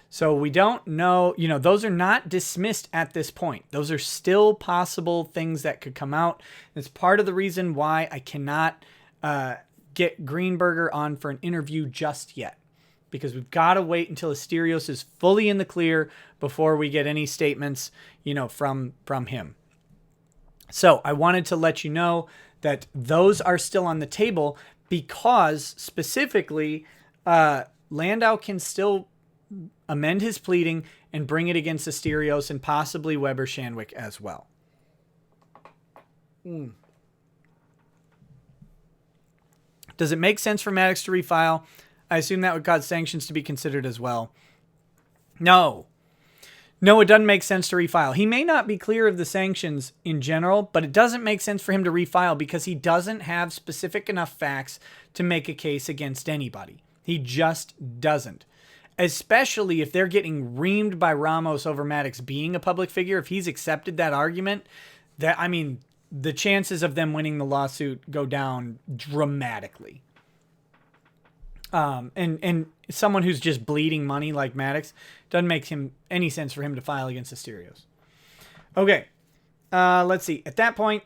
So we don't know, those are not dismissed at this point. Those are still possible things that could come out. It's part of the reason why I cannot get Greenberger on for an interview just yet. Because we've got to wait until Asterios is fully in the clear before we get any statements, from him. So I wanted to let you know that those are still on the table because specifically Landau can still amend his pleading and bring it against Asterios and possibly Weber-Shandwick as well. Does it make sense for Maddox to refile? I assume that would cause sanctions to be considered as well. No, it doesn't make sense to refile. He may not be clear of the sanctions in general, but it doesn't make sense for him to refile because he doesn't have specific enough facts to make a case against anybody. He just doesn't. Especially if they're getting reamed by Ramos over Maddox being a public figure. If he's accepted that argument, the chances of them winning the lawsuit go down dramatically. And someone who's just bleeding money like Maddox doesn't make any sense for him to file against Asterios. Okay, let's see. At that point,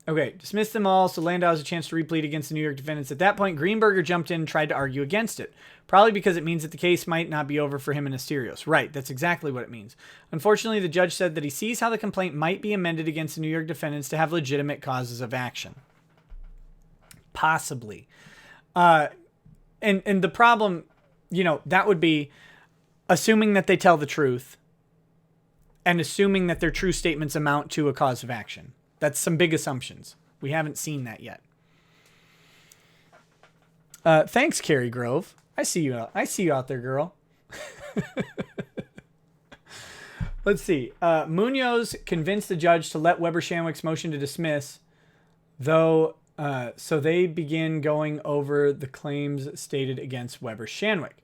dismiss them all, so Landau has a chance to replead against the New York defendants. At that point, Greenberger jumped in and tried to argue against it. Probably because it means that the case might not be over for him and Asterios. Right, that's exactly what it means. Unfortunately, the judge said that he sees how the complaint might be amended against the New York defendants to have legitimate causes of action. Possibly. And the problem, that would be assuming that they tell the truth and assuming that their true statements amount to a cause of action. That's some big assumptions. We haven't seen that yet. Thanks, Carrie Grove. I see you. I see you out there, girl. Let's see. Munoz convinced the judge to let Weber Shandwick's motion to dismiss, though. So they begin going over the claims stated against Weber Shandwick.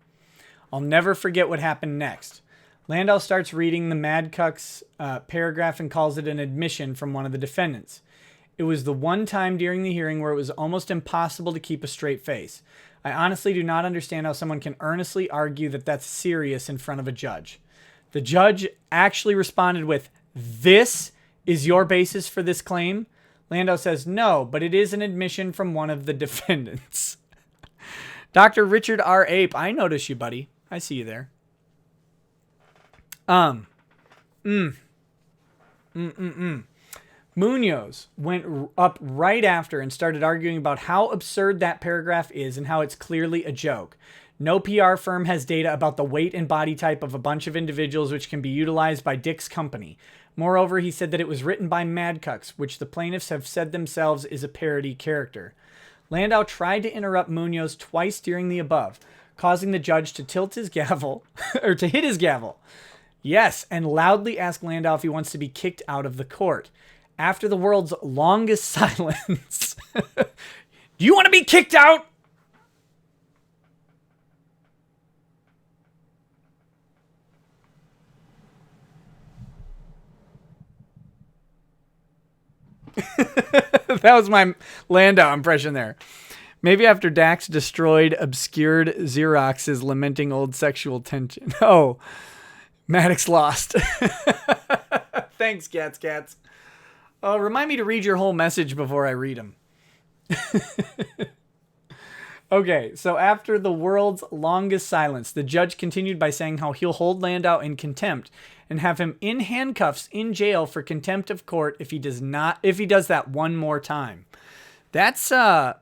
I'll never forget what happened next. Landau starts reading the Maddox paragraph and calls it an admission from one of the defendants. It was the one time during the hearing where it was almost impossible to keep a straight face. I honestly do not understand how someone can earnestly argue that that's serious in front of a judge. The judge actually responded with, "This is your basis for this claim?" Landau says, "No, but it is an admission from one of the defendants." Dr. Richard R. Ape, I notice you, buddy. I see you there. Munoz went up right after and started arguing about how absurd that paragraph is and how it's clearly a joke. No PR firm has data about the weight and body type of a bunch of individuals which can be utilized by Dick's company. Moreover, he said that it was written by Maddox, which the plaintiffs have said themselves is a parody character. Landau tried to interrupt Munoz twice during the above, causing the judge to tilt his gavel, or to hit his gavel. Yes, and loudly ask Landau if he wants to be kicked out of the court. After the world's longest silence. Do you want to be kicked out? That was my Landau impression there. Maybe after Dax destroyed obscured Xeroxes lamenting old sexual tension. Oh, Maddox lost. Thanks, Cats. Oh, remind me to read your whole message before I read them. Okay, so after the world's longest silence, the judge continued by saying how he'll hold Landau in contempt and have him in handcuffs in jail for contempt of court if he does that one more time. That's bold.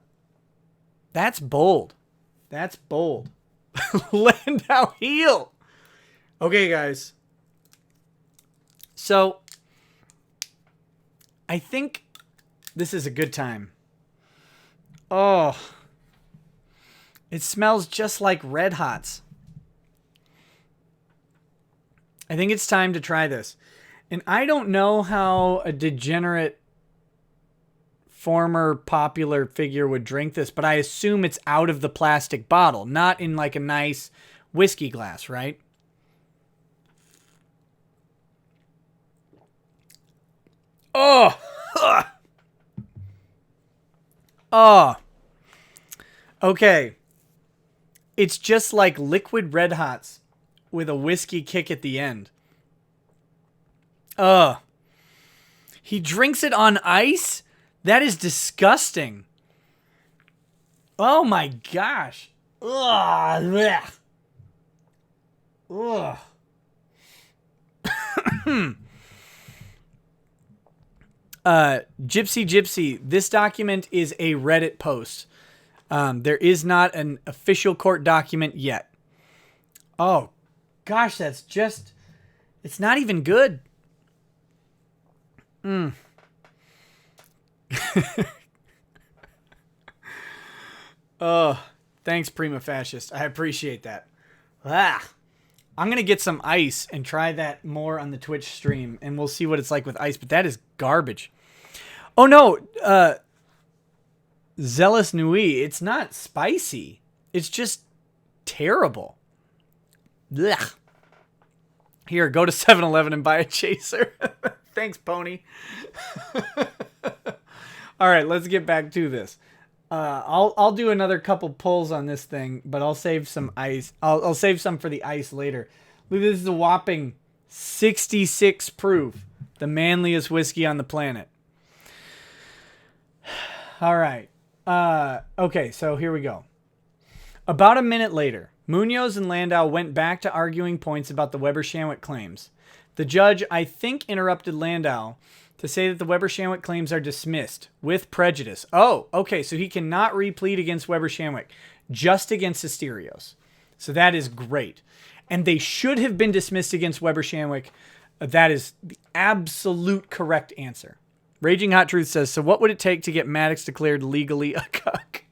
That's bold. Landau heel. Okay, guys. So I think this is a good time. Oh, it smells just like Red Hots. I think it's time to try this. And I don't know how a degenerate former popular figure would drink this, but I assume it's out of the plastic bottle, not in like a nice whiskey glass, right? Oh, oh, okay. It's just like liquid Red Hots with a whiskey kick at the end. He drinks it on ice? That is disgusting. Oh my gosh. Ugh. Ugh. Gypsy, this document is a Reddit post. There is not an official court document yet. Oh, gosh, that's just... It's not even good. Oh, thanks, Prima Fascist. I appreciate that. I'm going to get some ice and try that more on the Twitch stream, and we'll see what it's like with ice, but that is garbage. Oh, no. Zealous Nui, it's not spicy. It's just terrible. Blech. Here, go to 7-Eleven and buy a chaser. Thanks, Pony. All right, let's get back to this. I'll do another couple pulls on this thing, but I'll save some ice. I'll save some for the ice later. Look, this is a whopping 66 proof, the manliest whiskey on the planet. All right. Okay, so here we go. About a minute later, Munoz and Landau went back to arguing points about the Weber-Shandwick claims. The judge, I think, interrupted Landau to say that the Weber-Shandwick claims are dismissed with prejudice. Oh, okay, so he cannot replead against Weber-Shandwick, just against Asterios. So that is great. And they should have been dismissed against Weber-Shandwick. That is the absolute correct answer. Raging Hot Truth says, so what would it take to get Maddox declared legally a cuck?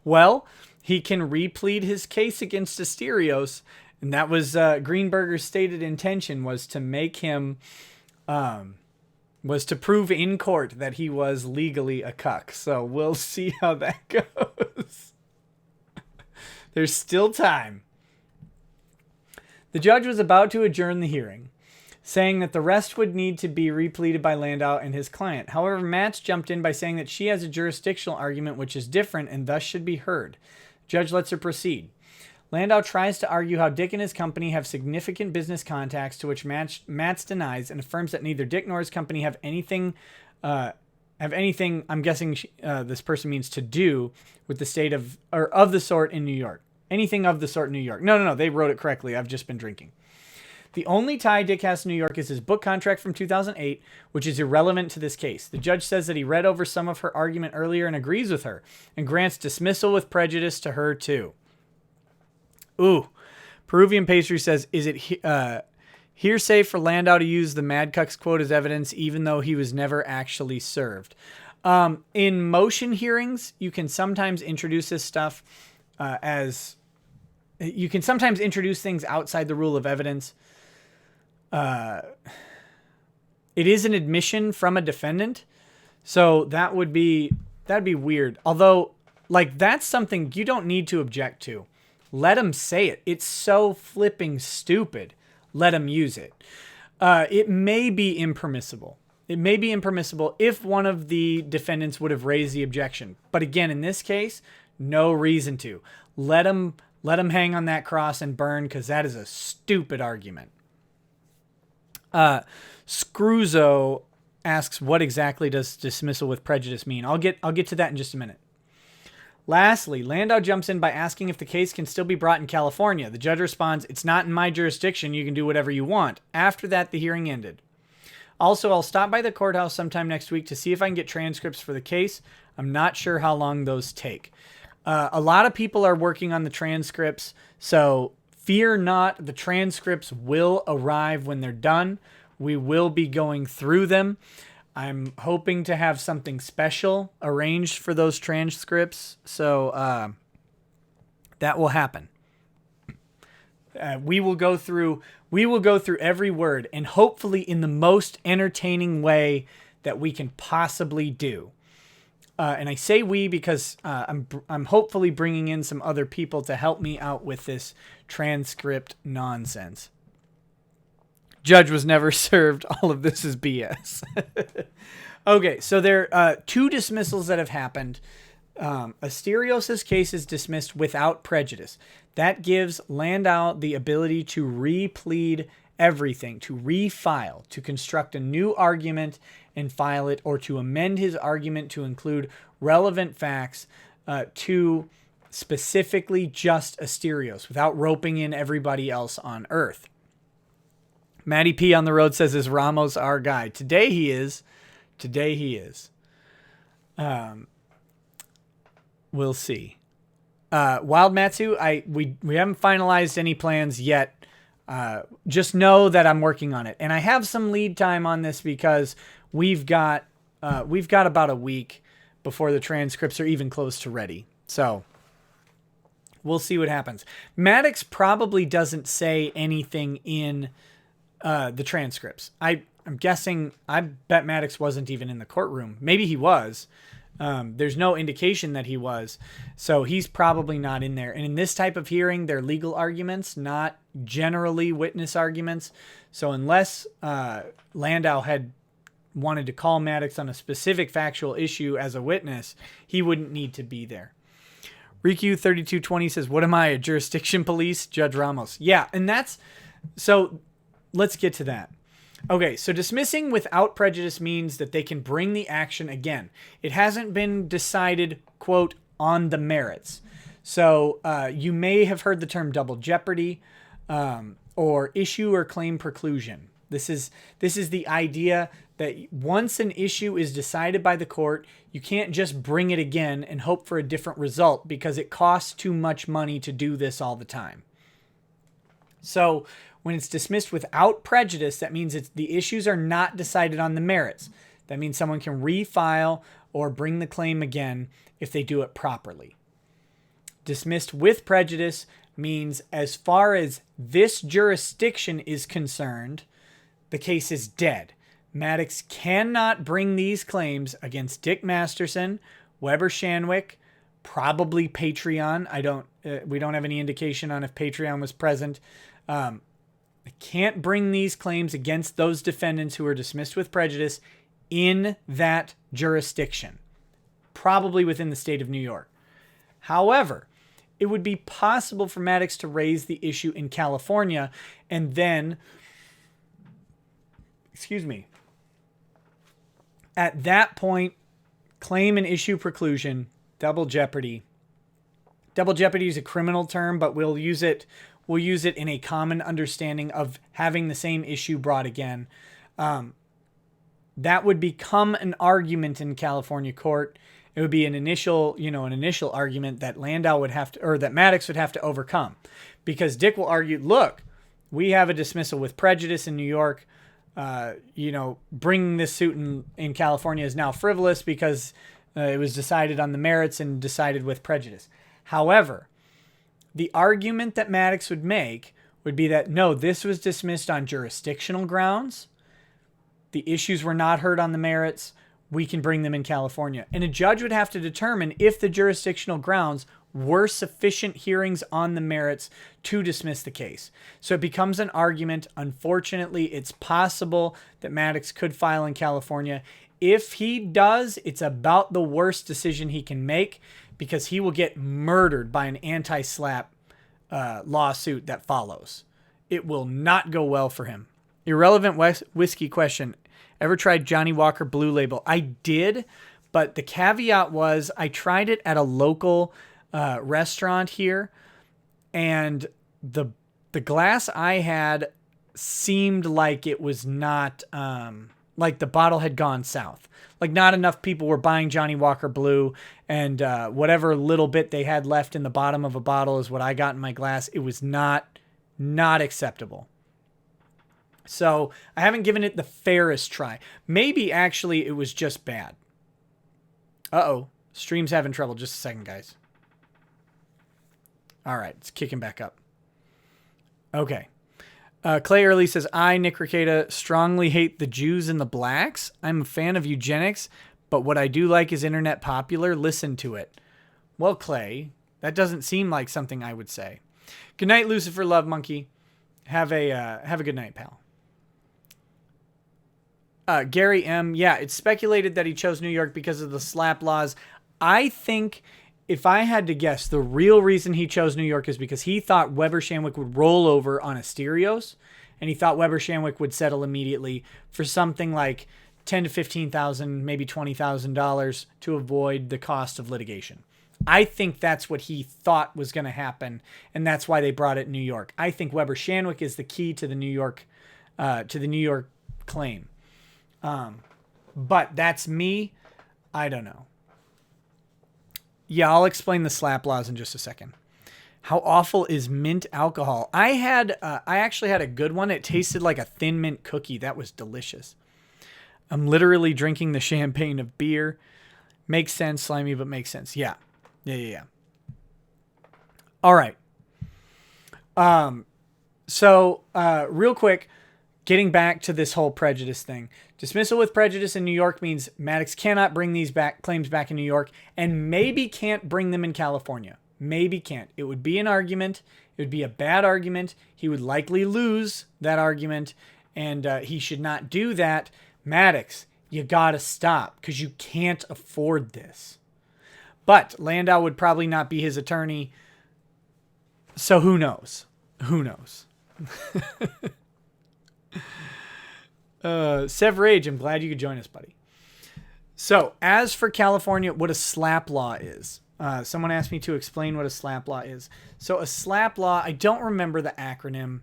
Well, he can replead his case against Asterios, and that was Greenberger's stated intention, was to make him, was to prove in court that he was legally a cuck. So we'll see how that goes. There's still time. The judge was about to adjourn the hearing, saying that the rest would need to be repleaded by Landau and his client. However, Matz jumped in by saying that she has a jurisdictional argument which is different and thus should be heard. Judge lets her proceed. Landau tries to argue how Dick and his company have significant business contacts, to which Matz denies and affirms that neither Dick nor his company have anything, I'm guessing this person means to do with the state of the sort in New York. Anything of the sort in New York. No, they wrote it correctly. I've just been drinking. The only tie Dick has to New York is his book contract from 2008, which is irrelevant to this case. The judge says that he read over some of her argument earlier and agrees with her, and grants dismissal with prejudice to her too. Ooh. Peruvian Pastry says, is it hearsay for Landau to use the Mad Cucks quote as evidence even though he was never actually served? In motion hearings, you can sometimes introduce this stuff you can sometimes introduce things outside the rule of evidence. It is an admission from a defendant, so that'd be weird. Although, like, that's something you don't need to object to. Let him say it. It's so flipping stupid. Let him use it. It may be impermissible. It may be impermissible if one of the defendants would have raised the objection. But again, in this case, no reason to. Let him hang on that cross and burn, because that is a stupid argument. Scruzo asks, what exactly does dismissal with prejudice mean? I'll get to that in just a minute. Lastly, Landau jumps in by asking if the case can still be brought in California. The judge responds, it's not in my jurisdiction. You can do whatever you want. After that, the hearing ended. Also, I'll stop by the courthouse sometime next week to see if I can get transcripts for the case. I'm not sure how long those take. A lot of people are working on the transcripts, so fear not, the transcripts will arrive when they're done. We will be going through them. I'm hoping to have something special arranged for those transcripts, so that will happen. We will go through every word, and hopefully in the most entertaining way that we can possibly do. And I say we because I'm hopefully bringing in some other people to help me out with this transcript nonsense. Judge was never served. All of this is BS. Okay, so there are two dismissals that have happened. Asterios' case is dismissed without prejudice. That gives Landau the ability to replead everything, to refile, to construct a new argument and file it, or to amend his argument to include relevant facts to specifically just Asterios without roping in everybody else on Earth. Matty P on the road says, is Ramos our guy? Today he is. We'll see. Wild Matsu, we haven't finalized any plans yet. Just know that I'm working on it, and I have some lead time on this because we've got about a week before the transcripts are even close to ready. So we'll see what happens. Maddox probably doesn't say anything in the transcripts. I'm guessing, I bet Maddox wasn't even in the courtroom. Maybe he was. There's no indication that he was. So he's probably not in there. And in this type of hearing, they're legal arguments, not generally witness arguments. So unless Landau had wanted to call Maddox on a specific factual issue as a witness, he wouldn't need to be there. Riku 3220 says, what am I, a jurisdiction police? Judge Ramos. Yeah, and that's... So let's get to that. Okay, so dismissing without prejudice means that they can bring the action again. It hasn't been decided, quote, on the merits. So you may have heard the term double jeopardy or issue or claim preclusion. This is the idea that once an issue is decided by the court, you can't just bring it again and hope for a different result because it costs too much money to do this all the time. So when it's dismissed without prejudice, that means the issues are not decided on the merits. That means someone can refile or bring the claim again if they do it properly. Dismissed with prejudice means as far as this jurisdiction is concerned, the case is dead. Maddox cannot bring these claims against Dick Masterson, Weber Shandwick, probably Patreon. We don't have any indication on if Patreon was present. I can't bring these claims against those defendants who are dismissed with prejudice in that jurisdiction, probably within the state of New York. However, it would be possible for Maddox to raise the issue in California and then, at that point, claim and issue preclusion, double jeopardy. Double jeopardy is a criminal term, but we'll use it in a common understanding of having the same issue brought again. That would become an argument in California court. It would be an initial argument that Landau would have to, or that Maddox would have to overcome, because Dick will argue, look, we have a dismissal with prejudice in New York. Bringing this suit in California is now frivolous because it was decided on the merits and decided with prejudice. However, the argument that Maddox would make would be that, no, this was dismissed on jurisdictional grounds. The issues were not heard on the merits. We can bring them in California. And a judge would have to determine if the jurisdictional grounds were sufficient hearings on the merits to dismiss the case. So it becomes an argument. Unfortunately, it's possible that Maddox could file in California. If he does, it's about the worst decision he can make, because he will get murdered by an anti-SLAPP lawsuit that follows. It will not go well for him. Irrelevant whiskey question. Ever tried Johnny Walker Blue Label? I did, but the caveat was I tried it at a local restaurant here, and the glass I had seemed like it was not, like the bottle had gone south. Like not enough people were buying Johnny Walker Blue, and whatever little bit they had left in the bottom of a bottle is what I got in my glass. It was not acceptable. So I haven't given it the fairest try. Maybe actually it was just bad. Uh-oh. Stream's having trouble. Just a second, guys. All right. It's kicking back up. Okay. Clay Early says, I, Nick Rekieta, strongly hate the Jews and the blacks. I'm a fan of eugenics, but what I do like is internet popular. Listen to it. Well, Clay, that doesn't seem like something I would say. Good night, Lucifer Love Monkey. Have a good night, pal. Gary M. Yeah, it's speculated that he chose New York because of the SLAPP laws. I think, if I had to guess, the real reason he chose New York is because he thought Weber Shandwick would roll over on Asterios, and he thought Weber Shandwick would settle immediately for something like $10,000 to $15,000, maybe $20,000 to avoid the cost of litigation. I think that's what he thought was going to happen, and that's why they brought it in New York. I think Weber Shandwick is the key to the New York claim. But that's me. I don't know. Yeah, I'll explain the SLAPP laws in just a second. How awful is mint alcohol? I actually had a good one. It tasted like a thin mint cookie. That was delicious. I'm literally drinking the champagne of beer. Makes sense, slimy, but makes sense. Yeah. All right. So real quick, getting back to this whole prejudice thing. Dismissal with prejudice in New York means Maddox cannot bring these claims back in New York, and maybe can't bring them in California. Maybe can't. It would be an argument. It would be a bad argument. He would likely lose that argument, and he should not do that. Maddox, you gotta stop, because you can't afford this. But Landau would probably not be his attorney, so who knows? Who knows? Sev Rage, I'm glad you could join us, buddy. So, as for California, what a SLAPP law is. Someone asked me to explain what a SLAPP law is. So, a SLAPP law, I don't remember the acronym,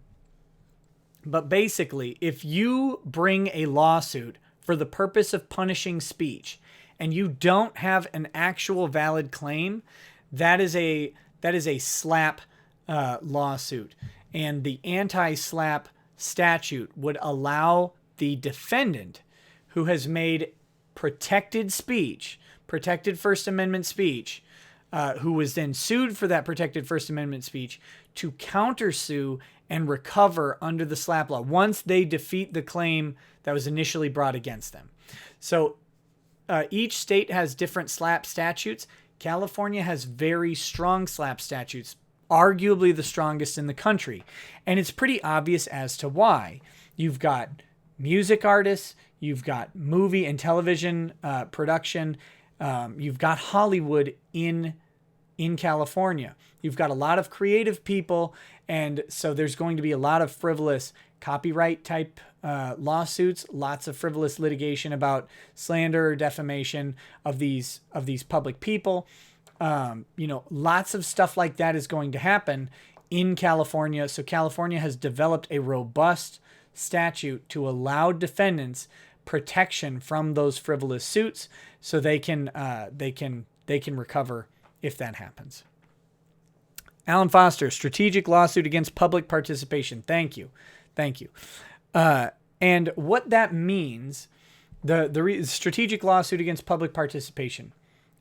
but basically, if you bring a lawsuit for the purpose of punishing speech, and you don't have an actual valid claim, that is a SLAPP lawsuit. And the anti-SLAPP statute would allow the defendant who has made protected speech, protected First Amendment speech, who was then sued for that protected First Amendment speech, to countersue and recover under the SLAPP law once they defeat the claim that was initially brought against them. So each state has different SLAPP statutes. California has very strong SLAPP statutes, arguably the strongest in the country. And it's pretty obvious as to why. You've got music artists, you've got movie and television production, you've got Hollywood in California. You've got a lot of creative people, and so there's going to be a lot of frivolous copyright type lawsuits, lots of frivolous litigation about slander or defamation of these public people. Lots of stuff like that is going to happen in California. So California has developed a robust statute to allow defendants protection from those frivolous suits, so they can recover if that happens. Alan Foster, strategic lawsuit against public participation. Thank you. And what that means, the strategic lawsuit against public participation,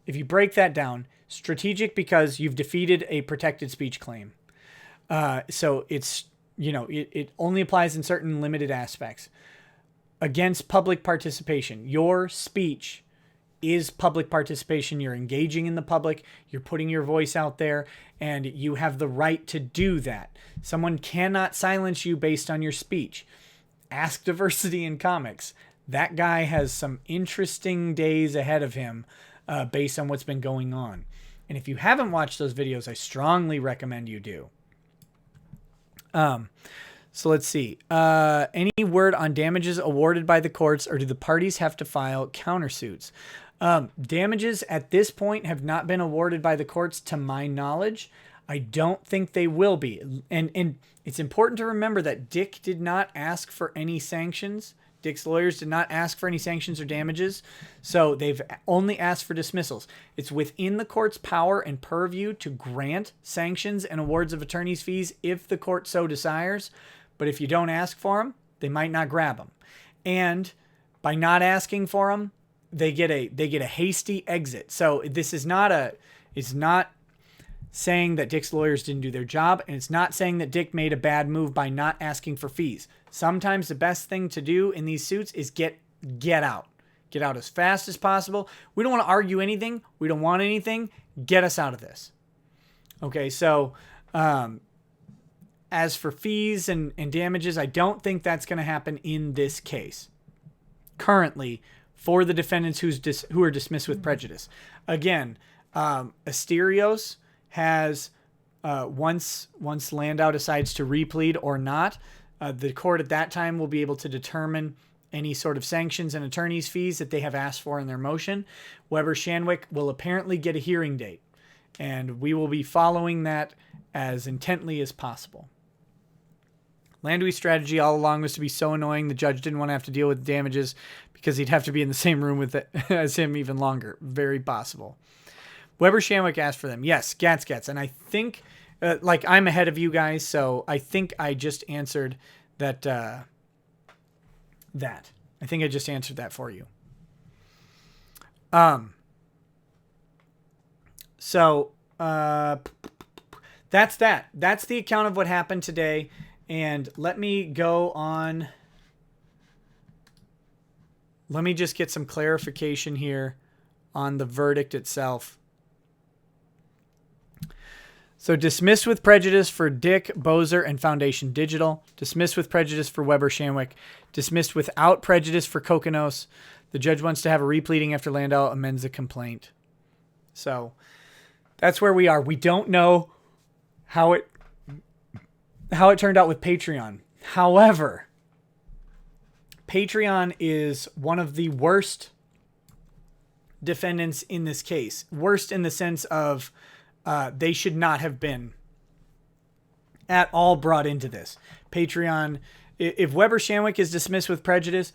if you break that down, strategic because you've defeated a protected speech claim. So it's, it only applies in certain limited aspects. Against public participation, your speech is public participation. You're engaging in the public, you're putting your voice out there, and you have the right to do that. Someone cannot silence you based on your speech. Ask Diversity in Comics. That guy has some interesting days ahead of him based on what's been going on. And if you haven't watched those videos, I strongly recommend you do. So let's see. Any word on damages awarded by the courts, or do the parties have to file countersuits? Damages at this point have not been awarded by the courts to my knowledge. I don't think they will be. And it's important to remember that Dick did not ask for any sanctions. Dick's lawyers did not ask for any sanctions or damages. So they've only asked for dismissals. It's within the court's power and purview to grant sanctions and awards of attorney's fees if the court so desires. But if you don't ask for them, they might not grab them. And by not asking for them, they get a hasty exit. So this is it's not saying that Dick's lawyers didn't do their job, and it's not saying that Dick made a bad move by not asking for fees. Sometimes the best thing to do in these suits is get out. Get out as fast as possible. We don't want to argue anything. We don't want anything. Get us out of this. Okay, so as for fees and damages, I don't think that's going to happen in this case. Currently, for the defendants who are dismissed with prejudice. Again, Asterios has, once Landau decides to replead or not, the court at that time will be able to determine any sort of sanctions and attorney's fees that they have asked for in their motion. Weber Shandwick will apparently get a hearing date, and we will be following that as intently as possible. Landau's strategy all along was to be so annoying the judge didn't want to have to deal with damages because he'd have to be in the same room with it as him even longer. Very possible. Weber Shandwick asked for them. Yes, Gats. And I think, I'm ahead of you guys, so I think I just answered that. I think I just answered that for you. So that's that. That's the account of what happened today. And let me go on. Let me just get some clarification here on the verdict itself. So dismissed with prejudice for Dick, Bozer, and Foundation Digital. Dismissed with prejudice for Weber Shandwick. Dismissed without prejudice for Kokonos. The judge wants to have a repleading after Landau amends the complaint. So that's where we are. We don't know how it turned out with Patreon. However, Patreon is one of the worst defendants in this case. Worst in the sense of they should not have been at all brought into this. Patreon, if Weber Shandwick is dismissed with prejudice,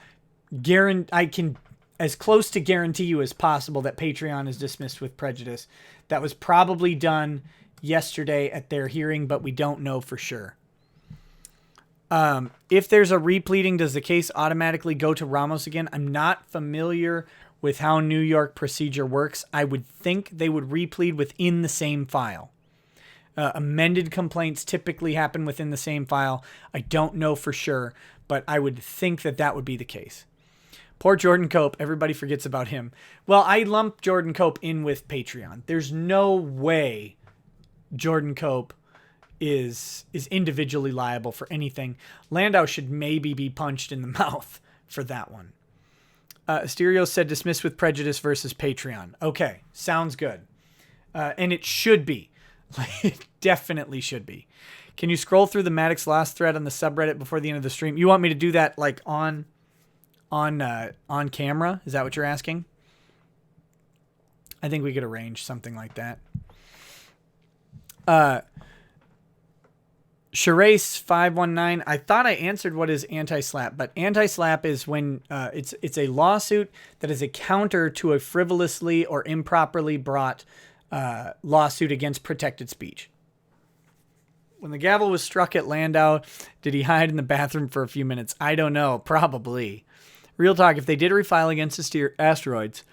I can as close to guarantee you as possible that Patreon is dismissed with prejudice. That was probably done yesterday at their hearing, but we don't know for sure. If there's a repleading, does the case automatically go to Ramos again? I'm not familiar with how New York procedure works, I would think they would replead within the same file. Amended complaints typically happen within the same file. I don't know for sure, but I would think that that would be the case. Poor Jordan Cope. Everybody forgets about him. Well, I lump Jordan Cope in with Patreon. There's no way Jordan Cope is individually liable for anything. Landau should maybe be punched in the mouth for that one. Asterios said dismiss with prejudice versus Patreon. Okay, sounds good. And it should be. It definitely should be. Can you scroll through the Maddox last thread on the subreddit before the end of the stream? You want me to do that like on camera? Is that what you're asking? I think we could arrange something like that. Charisse 519. I thought I answered what is anti-slap, but anti-slap is when it's a lawsuit that is a counter to a frivolously or improperly brought lawsuit against protected speech. When the gavel was struck at Landau, did he hide in the bathroom for a few minutes? I don't know. Probably. Real talk, if they did refile against asteroids,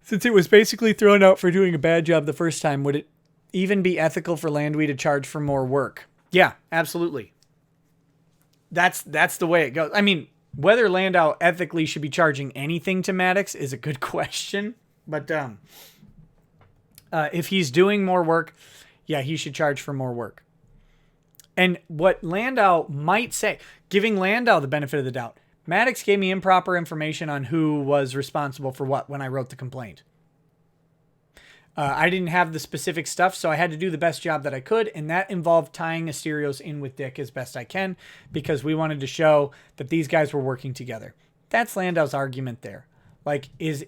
since it was basically thrown out for doing a bad job the first time, would it even be ethical for Landwy to charge for more work? Yeah, absolutely. That's the way it goes. I mean, whether Landau ethically should be charging anything to Maddox is a good question. But if he's doing more work, yeah, he should charge for more work. And what Landau might say, giving Landau the benefit of the doubt, Maddox gave me improper information on who was responsible for what when I wrote the complaint. I didn't have the specific stuff, so I had to do the best job that I could, and that involved tying Asterios in with Dick as best I can because we wanted to show that these guys were working together. That's Landau's argument there. Like, is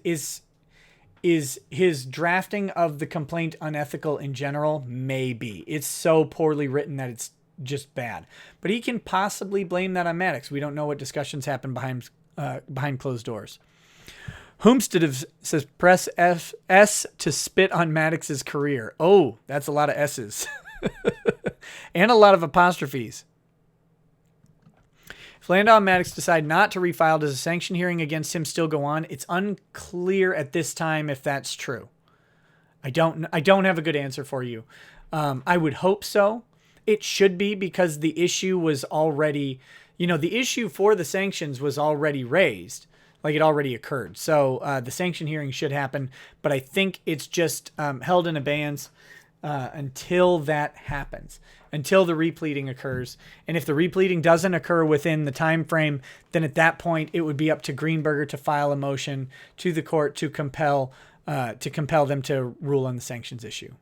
his drafting of the complaint unethical in general? Maybe. It's so poorly written that it's just bad. But he can possibly blame that on Maddox. We don't know what discussions happen behind closed doors. Homestead says press S to spit on Maddox's career. Oh, that's a lot of S's. And a lot of apostrophes. If Landau and Maddox decide not to refile, does a sanction hearing against him still go on? It's unclear at this time if that's true. I don't have a good answer for you. I would hope so. It should be because the issue was already, the issue for the sanctions was already raised. Like it already occurred. So the sanction hearing should happen, but I think it's just held in abeyance until that happens, until the repleading occurs. And if the repleading doesn't occur within the time frame, then at that point it would be up to Greenberger to file a motion to the court to compel them to rule on the sanctions issue.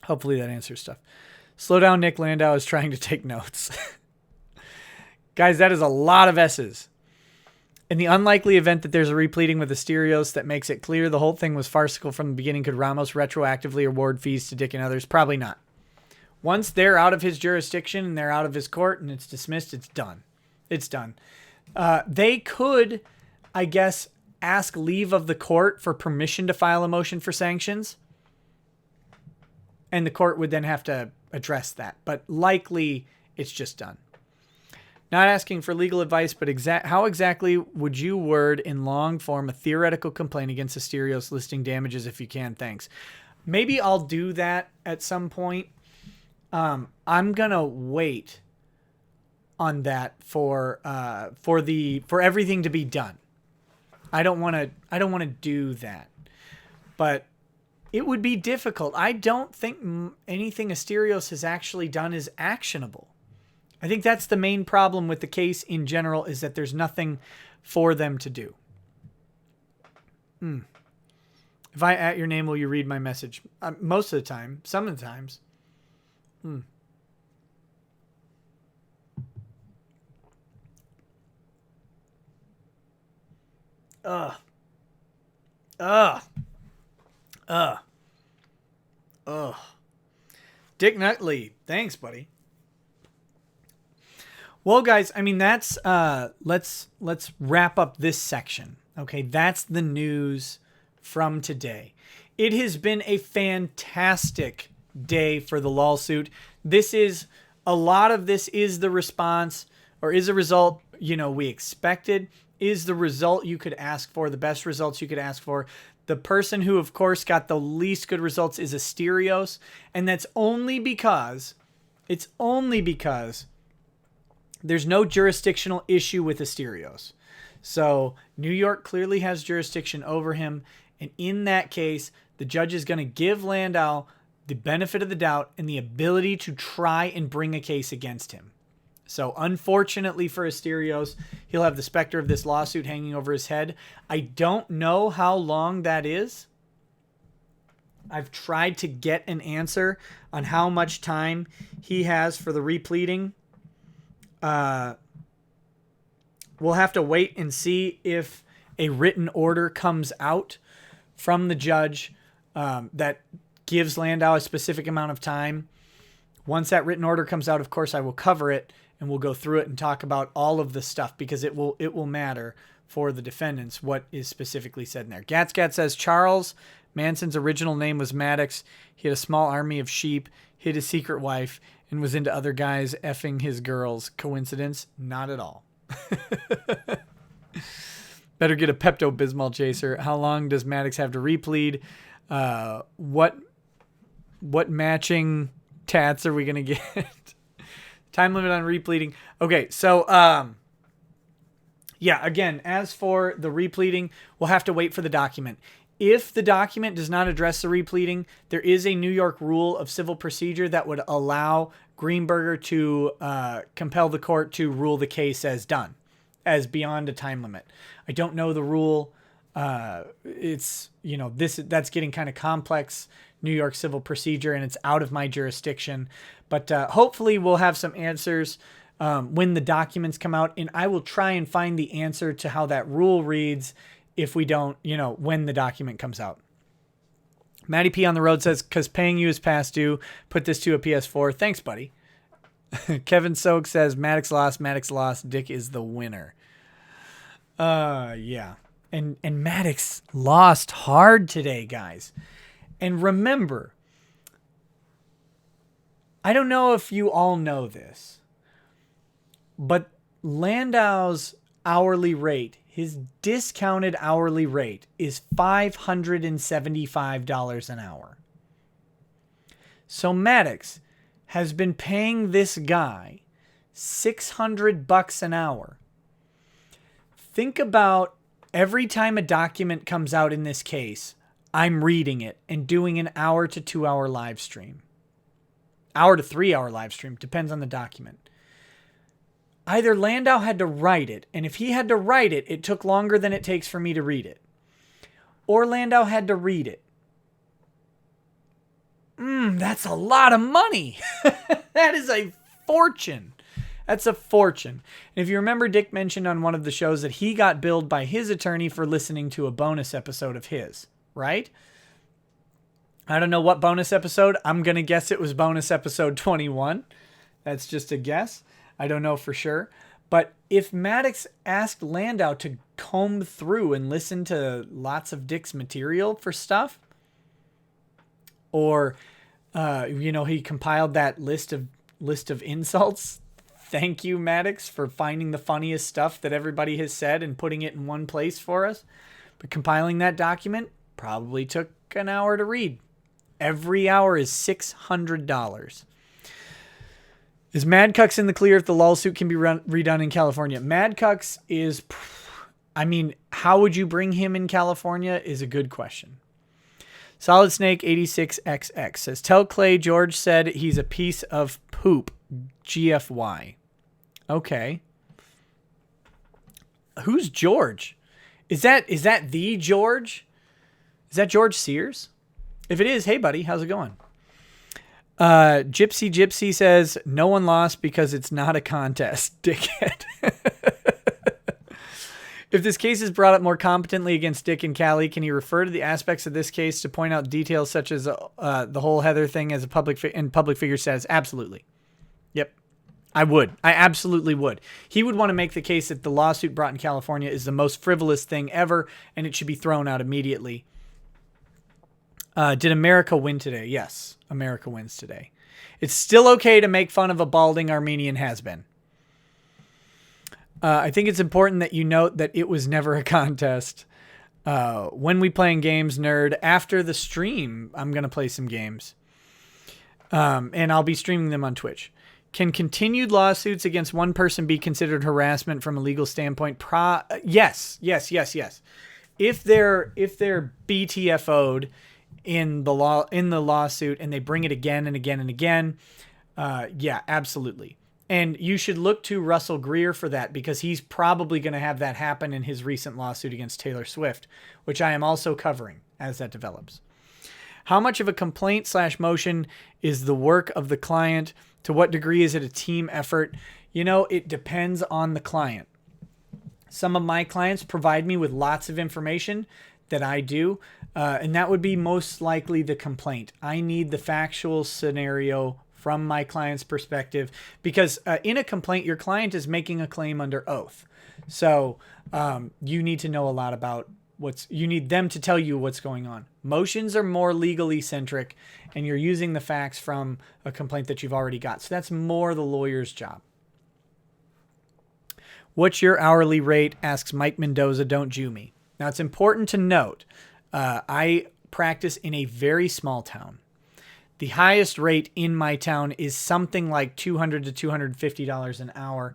Hopefully that answers stuff. Slow down, Nick. Landau is trying to take notes. Guys, that is a lot of S's. In the unlikely event that there's a repleading with Asterios that makes it clear the whole thing was farcical from the beginning, could Ramos retroactively award fees to Dick and others? Probably not. Once they're out of his jurisdiction and they're out of his court and it's dismissed, it's done. It's done. They could, I guess, ask leave of the court for permission to file a motion for sanctions. And the court would then have to address that. But likely, it's just done. Not asking for legal advice, but how exactly would you word in long form a theoretical complaint against Asterios listing damages if you can? Thanks. Maybe I'll do that at some point. I'm gonna wait on that for everything to be done. I don't want to do that, but it would be difficult. I don't think anything Asterios has actually done is actionable. I think that's the main problem with the case in general, is that there's nothing for them to do. If I at your name, will you read my message? Most of the time. Some of the times. Dick Nutley. Thanks, buddy. Well, guys, I mean, that's, let's wrap up this section. Okay. That's the news from today. It has been a fantastic day for the Lolsuit. A lot of this is the response, or is the result, we expected? Is the result you could ask for, the best results you could ask for? The person who, of course, got the least good results is Asterios, and that's only because there's no jurisdictional issue with Asterios. So New York clearly has jurisdiction over him, and in that case, the judge is going to give Landau the benefit of the doubt and the ability to try and bring a case against him. So unfortunately for Asterios, he'll have the specter of this lawsuit hanging over his head. I don't know how long that is. I've tried to get an answer on how much time he has for the repleading. We'll have to wait and see if a written order comes out from the judge that gives Landau a specific amount of time. Once that written order comes out, of course, I will cover it and we'll go through it and talk about all of the stuff because it will matter for the defendants what is specifically said in there. Gatsgat says Charles Manson's original name was Maddox. He had a small army of sheep, hid his secret wife, and was into other guys effing his girls. Coincidence? Not at all. Better get a Pepto-Bismol chaser. How long does Maddox have to replead? What matching tats are we going to get? Time limit on repleading. Okay, so again, as for the repleading, we'll have to wait for the document. If the document does not address the repleading, there is a New York rule of civil procedure that would allow Greenberger to compel the court to rule the case as done, as beyond a time limit. I don't know the rule. That's getting kind of complex, New York civil procedure, and it's out of my jurisdiction. But hopefully we'll have some answers when the documents come out, and I will try and find the answer to how that rule reads if we don't, when the document comes out. Matty P on the road says, because paying you is past due, put this to a PS4. Thanks, buddy. Kevin Soak says, Maddox lost, Dick is the winner. Yeah. And Maddox lost hard today, guys. And remember, I don't know if you all know this, but Landau's hourly rate, his discounted hourly rate, is $575 an hour. So Maddox has been paying this guy $600 an hour. Think about every time a document comes out in this case, I'm reading it and doing an hour to 2 hour live stream. Hour to 3 hour live stream, depends on the document. Either Landau had to write it, and if he had to write it, it took longer than it takes for me to read it. Or Landau had to read it. That's a lot of money. That is a fortune. That's a fortune. And if you remember, Dick mentioned on one of the shows that he got billed by his attorney for listening to a bonus episode of his, right? I don't know what bonus episode. I'm going to guess it was bonus episode 21. That's just a guess. I don't know for sure. But if Maddox asked Landau to comb through and listen to lots of Dick's material for stuff, or, he compiled that list of insults. Thank you, Maddox, for finding the funniest stuff that everybody has said and putting it in one place for us. But compiling that document probably took an hour to read. Every hour is $600. Is Maddox in the clear if the Lolsuit can be redone in California? Maddox is, how would you bring him in California is a good question. Solid Snake 86XX says, tell Clay George said he's a piece of poop. GFY. Okay. Who's George? Is that the George? Is that George Sears? If it is, hey buddy, how's it going? Gypsy says, no one lost because it's not a contest, dickhead. If this case is brought up more competently against Dick and Callie, can you refer to the aspects of this case to point out details such as the whole Heather thing as a public figure status? Absolutely. Yep. I absolutely would. He would want to make the case that the lawsuit brought in California is the most frivolous thing ever, and it should be thrown out immediately. Did America win today? Yes, America wins today. It's still okay to make fun of a balding Armenian has-been. I think it's important that you note that it was never a contest. When we playing games, nerd, after the stream, I'm going to play some games. And I'll be streaming them on Twitch. Can continued lawsuits against one person be considered harassment from a legal standpoint? Yes. If they're BTFO'd in the lawsuit and they bring it again and again and again, yeah, absolutely. And you should look to Russell Greer for that, because he's probably going to have that happen in his recent lawsuit against Taylor Swift, which I am also covering as that develops. How much of a complaint / motion is the work of the client? To what degree is it a team effort? It depends on the client. Some of my clients provide me with lots of information that I do, and that would be most likely the complaint. I need the factual scenario from my client's perspective, because in a complaint, your client is making a claim under oath. So you need to know a lot about you need them to tell you what's going on. Motions are more legally centric, and you're using the facts from a complaint that you've already got. So that's more the lawyer's job. What's your hourly rate? Asks Mike Mendoza. Don't Jew me. Now, it's important to note, I practice in a very small town. The highest rate in my town is something like $200 to $250 an hour.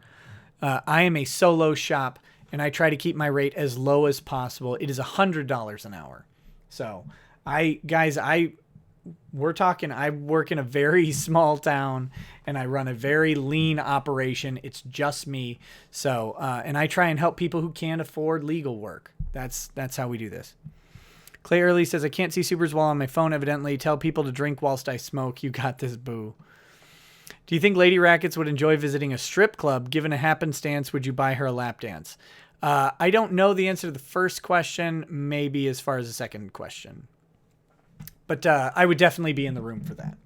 I am a solo shop, and I try to keep my rate as low as possible. It is $100 an hour. So I work in a very small town, and I run a very lean operation. It's just me. So, and I try and help people who can't afford legal work. That's how we do this. Clay Early says, I can't see Supers while on my phone, evidently. Tell people to drink whilst I smoke. You got this, boo. Do you think Lady Rackets would enjoy visiting a strip club? Given a happenstance, would you buy her a lap dance? I don't know the answer to the first question, maybe as far as the second question. But I would definitely be in the room for that.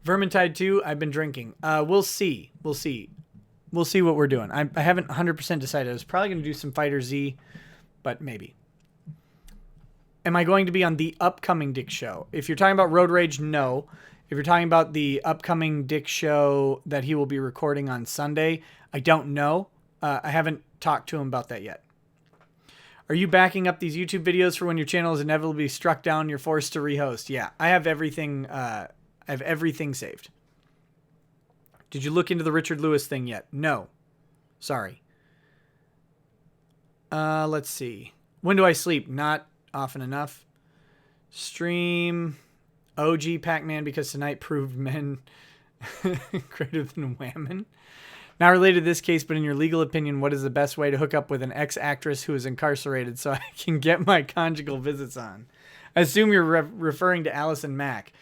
Vermintide 2, I've been drinking. We'll see. We'll see what we're doing. I haven't 100% decided. I was probably going to do some Fighter Z, but maybe. Am I going to be on the upcoming Dick show? If you're talking about Road Rage, no. If you're talking about the upcoming Dick show that he will be recording on Sunday, I don't know. I haven't talked to him about that yet. Are you backing up these YouTube videos for when your channel is inevitably struck down and you're forced to rehost? Yeah, I have everything. I have everything saved. Did you look into the Richard Lewis thing yet? No. Sorry. Let's see. When do I sleep? Not often enough. Stream OG Pac-Man because tonight proved men greater than women. Not related to this case, but in your legal opinion, what is the best way to hook up with an ex-actress who is incarcerated so I can get my conjugal visits on? I assume you're referring to Allison Mack.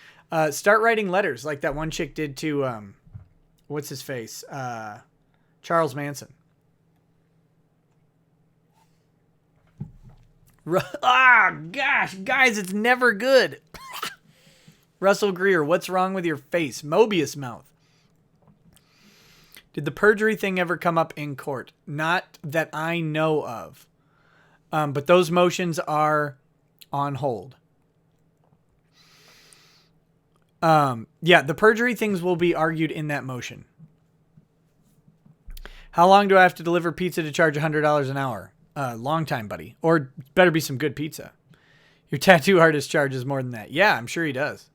Start writing letters like that one chick did to, what's his face? Charles Manson. Gosh, guys, it's never good. Russell Greer, what's wrong with your face? Mobius mouth. Did the perjury thing ever come up in court? Not that I know of. But those motions are on hold. Yeah, the perjury things will be argued in that motion. How long do I have to deliver pizza to charge $100 an hour? Long time, buddy. Or better be some good pizza. Your tattoo artist charges more than that. Yeah, I'm sure he does.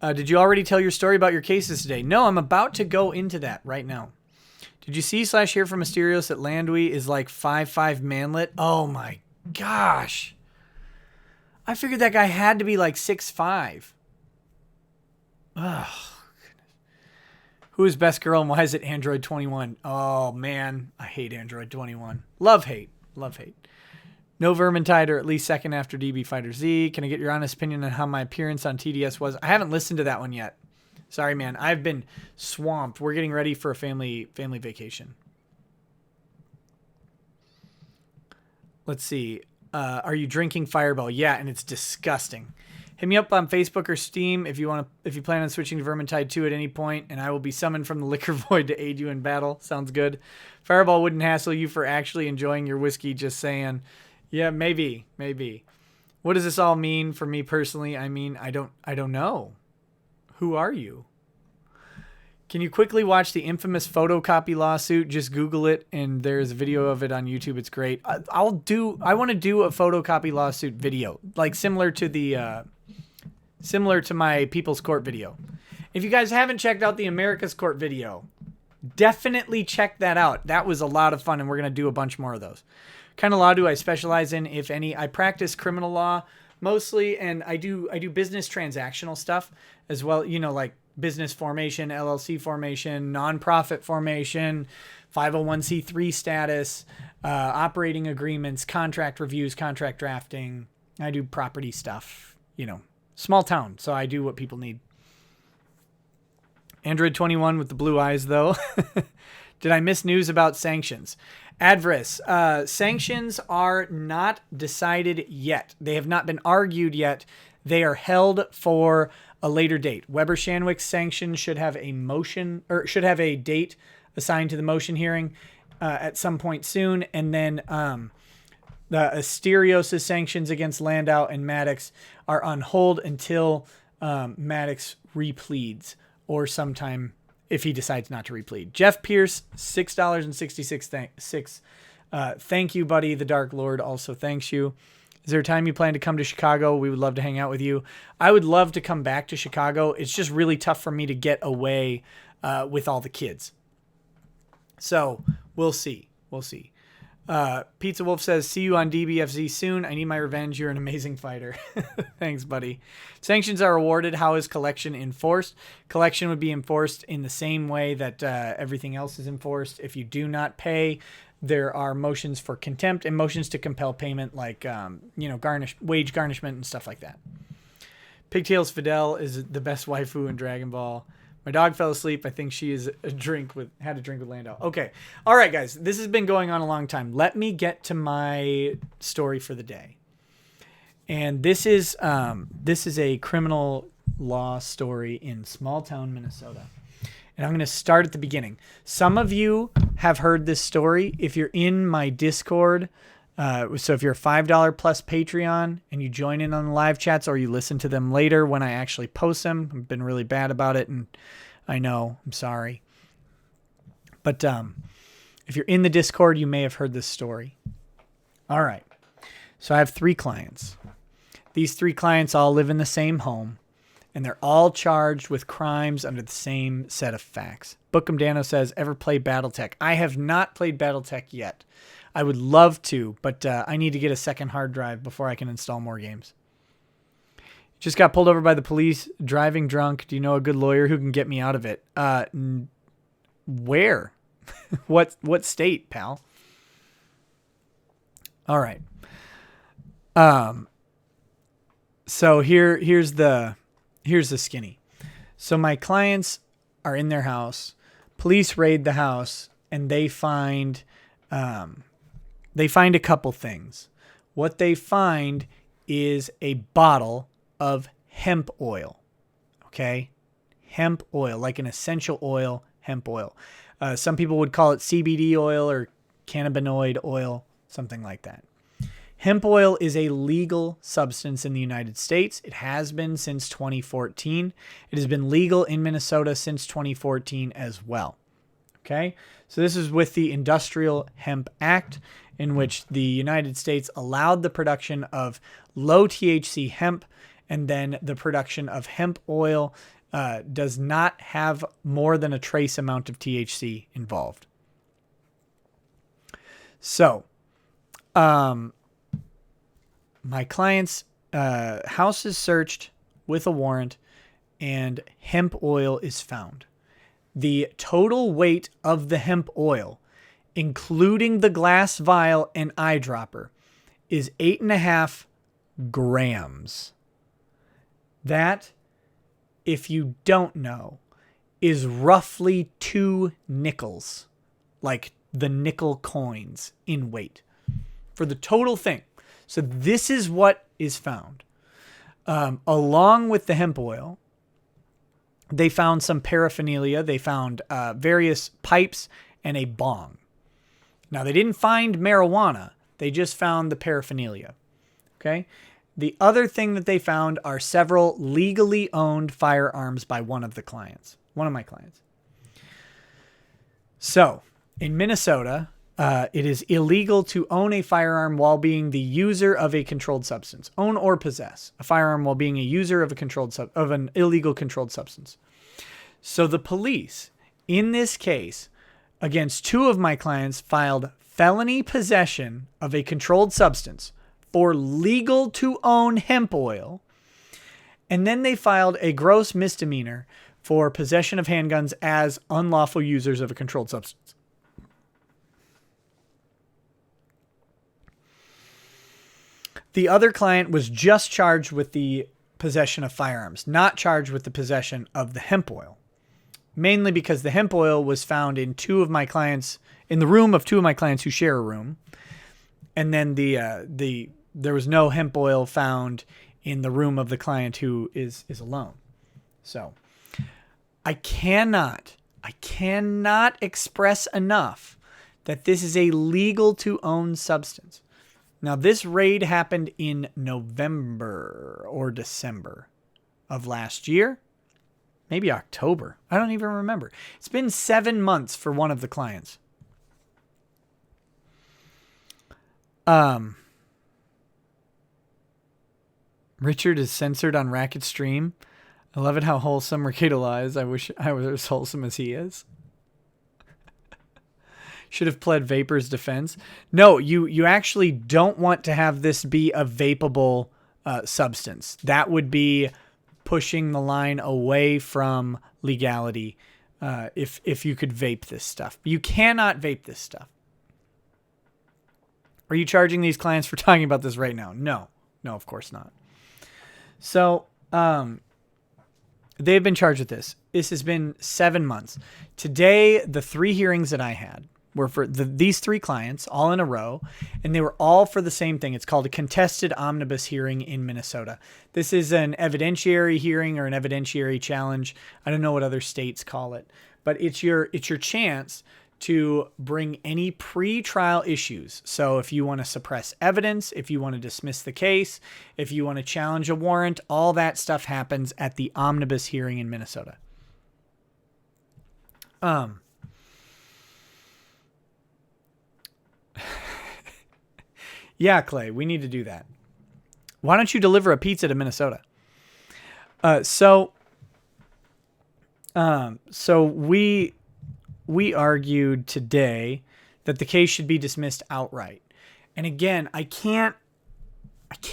Did you already tell your story about your cases today? No, I'm about to go into that right now. Did you see / hear from Mysterios that Landwy is like 5'5" manlet? Oh my gosh. I figured that guy had to be like 6'5". Oh, goodness. Who is best girl and why is it Android 21? Oh man, I hate Android 21. Love hate. No Vermintide, or at least second after DB Fighter Z. Can I get your honest opinion on how my appearance on TDS was? I haven't listened to that one yet. Sorry, man. I've been swamped. We're getting ready for a family vacation. Let's see. Are you drinking Fireball? Yeah, and it's disgusting. Hit me up on Facebook or Steam if you plan on switching to Vermintide 2 at any point, and I will be summoned from the liquor void to aid you in battle. Sounds good. Fireball wouldn't hassle you for actually enjoying your whiskey, just saying. Yeah, maybe. What does this all mean for me personally? I mean, I don't know. Who are you? Can you quickly watch the infamous photocopy lawsuit? Just Google it, and there's a video of it on YouTube. It's great. I want to do a photocopy lawsuit video, like similar to my People's Court video. If you guys haven't checked out the America's Court video, definitely check that out. That was a lot of fun, and we're going to do a bunch more of those. What kind of law do I specialize in, if any? I practice criminal law mostly, and I do business transactional stuff as well, like business formation, LLC formation, nonprofit formation, 501c3 status, operating agreements, contract reviews, contract drafting. I do property stuff, small town. So I do what people need. Android 21 with the blue eyes, though. Did I miss news about sanctions? Adverse. Sanctions are not decided yet. They have not been argued yet. They are held for a later date. Weber Shandwick's sanctions should have a date assigned to the motion hearing at some point soon. And then the Asterios' sanctions against Landau and Maddox are on hold until Maddox repleads, or sometime if he decides not to replead. Jeff Pierce, $6.66. Thank you, buddy. The Dark Lord also thanks you. Is there a time you plan to come to Chicago? We would love to hang out with you. I would love to come back to Chicago. It's just really tough for me to get away with all the kids. So we'll see. Pizza Wolf says, see you on DBFZ soon. I need my revenge. You're an amazing fighter. Thanks, buddy. Sanctions are awarded. How is collection enforced? Collection would be enforced in the same way that everything else is enforced. If you do not pay, there are motions for contempt and motions to compel payment, like wage garnishment and stuff like that. Pigtails Fidel is the best waifu in Dragon Ball. My dog fell asleep. I think she had a drink with Landau. Okay. All right, guys. This has been going on a long time. Let me get to my story for the day. And this is a criminal law story in small town Minnesota. And I'm going to start at the beginning. Some of you have heard this story. If you're in my Discord, so if you're a $5 plus Patreon and you join in on the live chats, or you listen to them later when I actually post them, I've been really bad about it, and I know, I'm sorry. But if you're in the Discord, you may have heard this story. All right. So I have 3 clients. These 3 clients all live in the same home, and they're all charged with crimes under the same set of facts. Bookham Dano says, ever play Battletech? I have not played Battletech yet. I would love to, but I need to get a second hard drive before I can install more games. Just got pulled over by the police, driving drunk. Do you know a good lawyer who can get me out of it? Where? What state, pal? All right. So here's the skinny. So my clients are in their house. Police raid the house, and they find a couple things. What they find is a bottle of hemp oil. Okay? Hemp oil, like an essential oil, hemp oil. Some people would call it CBD oil or cannabinoid oil, something like that. Hemp oil is a legal substance in the United States. It has been since 2014. It has been legal in Minnesota since 2014 as well. Okay? So this is with the Industrial Hemp Act, in which the United States allowed the production of low THC hemp, and then the production of hemp oil does not have more than a trace amount of THC involved. So, my client's house is searched with a warrant, and hemp oil is found. The total weight of the hemp oil, including the glass vial and eyedropper, is 8.5 grams. That, if you don't know, is roughly 2 nickels, like the nickel coins in weight, for the total thing. So this is what is found. Along with the hemp oil, they found some paraphernalia. They found various pipes and a bong. Now, they didn't find marijuana. They just found the paraphernalia. Okay? The other thing that they found are several legally owned firearms by one of my clients. So, in Minnesota, it is illegal to own a firearm while being the user of a controlled substance. Own or possess a firearm while being a user of an illegal controlled substance. So the police, in this case, against 2 of my clients, filed felony possession of a controlled substance for legal to own hemp oil. And then they filed a gross misdemeanor for possession of handguns as unlawful users of a controlled substance. The other client was just charged with the possession of firearms, not charged with the possession of the hemp oil. Mainly because the hemp oil was found in in the room of 2 of my clients who share a room. And then there was no hemp oil found in the room of the client who is alone. So I cannot express enough that this is a legal to own substance. Now, this raid happened in November or December of last year. Maybe October. I don't even remember. It's been 7 months for one of the clients. Richard is censored on Racket Stream. I love it how wholesome Rekieta lies. I wish I was as wholesome as he is. Should have pled Vapor's defense. No, you actually don't want to have this be a vapable substance. That would be pushing the line away from legality if you could vape this stuff. You cannot vape this stuff. Are you charging these clients for talking about this right now? No, of course not. So they've been charged with this. This has been 7 months. Today, the 3 hearings that I had were for these 3 clients all in a row, and they were all for the same thing. It's called a contested omnibus hearing in Minnesota. This is an evidentiary hearing or an evidentiary challenge. I don't know what other states call it, but it's your chance to bring any pre-trial issues. So if you want to suppress evidence, if you want to dismiss the case, if you want to challenge a warrant, all that stuff happens at the omnibus hearing in Minnesota. Yeah, Clay, we need to do that. Why don't you deliver a pizza to Minnesota? So we argued today that the case should be dismissed outright. And again, I can't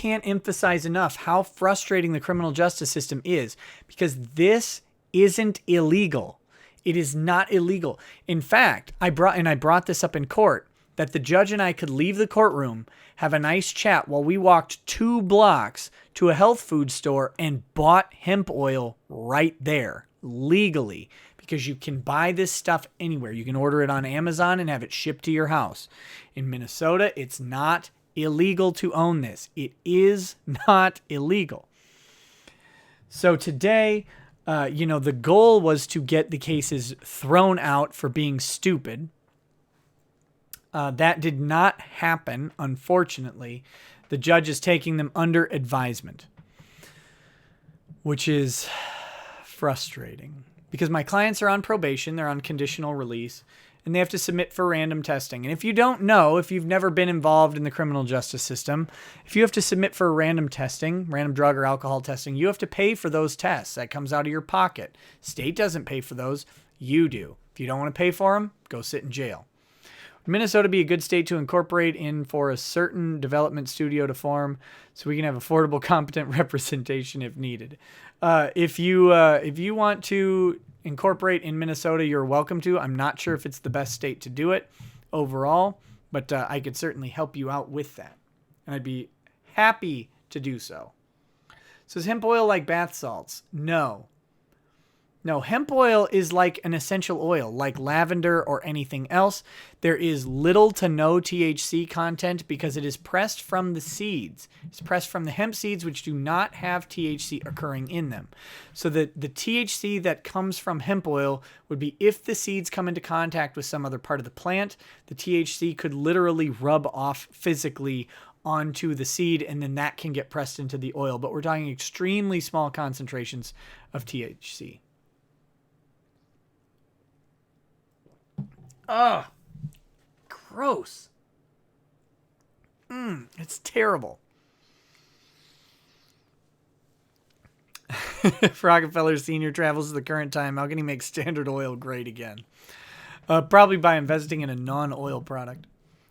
emphasize enough how frustrating the criminal justice system is, because this isn't illegal. It is not illegal. In fact, I brought this up in court, that the judge and I could leave the courtroom, have a nice chat while we walked 2 blocks to a health food store and bought hemp oil right there legally, because you can buy this stuff anywhere. You can order it on Amazon and have it shipped to your house. In Minnesota, it's not illegal to own this. It is not illegal. So today, the goal was to get the cases thrown out for being stupid. That did not happen, unfortunately. The judge is taking them under advisement, which is frustrating because my clients are on probation. They're on conditional release, and they have to submit for random testing. And if you don't know, if you've never been involved in the criminal justice system, if you have to submit for random testing, random drug or alcohol testing, you have to pay for those tests. That comes out of your pocket. State doesn't pay for those. You do. If you don't want to pay for them, go sit in jail. Would Minnesota be a good state to incorporate in for a certain development studio to form so we can have affordable, competent representation if needed? If you want to incorporate in Minnesota, you're welcome to. I'm not sure if it's the best state to do it overall, but I could certainly help you out with that. And I'd be happy to do so. So is hemp oil like bath salts? No. No, hemp oil is like an essential oil, like lavender or anything else. There is little to no THC content because it is pressed from the seeds. It's pressed from the hemp seeds, which do not have THC occurring in them. So the THC that comes from hemp oil would be if the seeds come into contact with some other part of the plant, the THC could literally rub off physically onto the seed, and then that can get pressed into the oil. But we're talking extremely small concentrations of THC. Ugh. Gross. It's terrible. If Rockefeller Sr. travels to the current time, how can he make Standard Oil great again? Probably by investing in a non-oil product.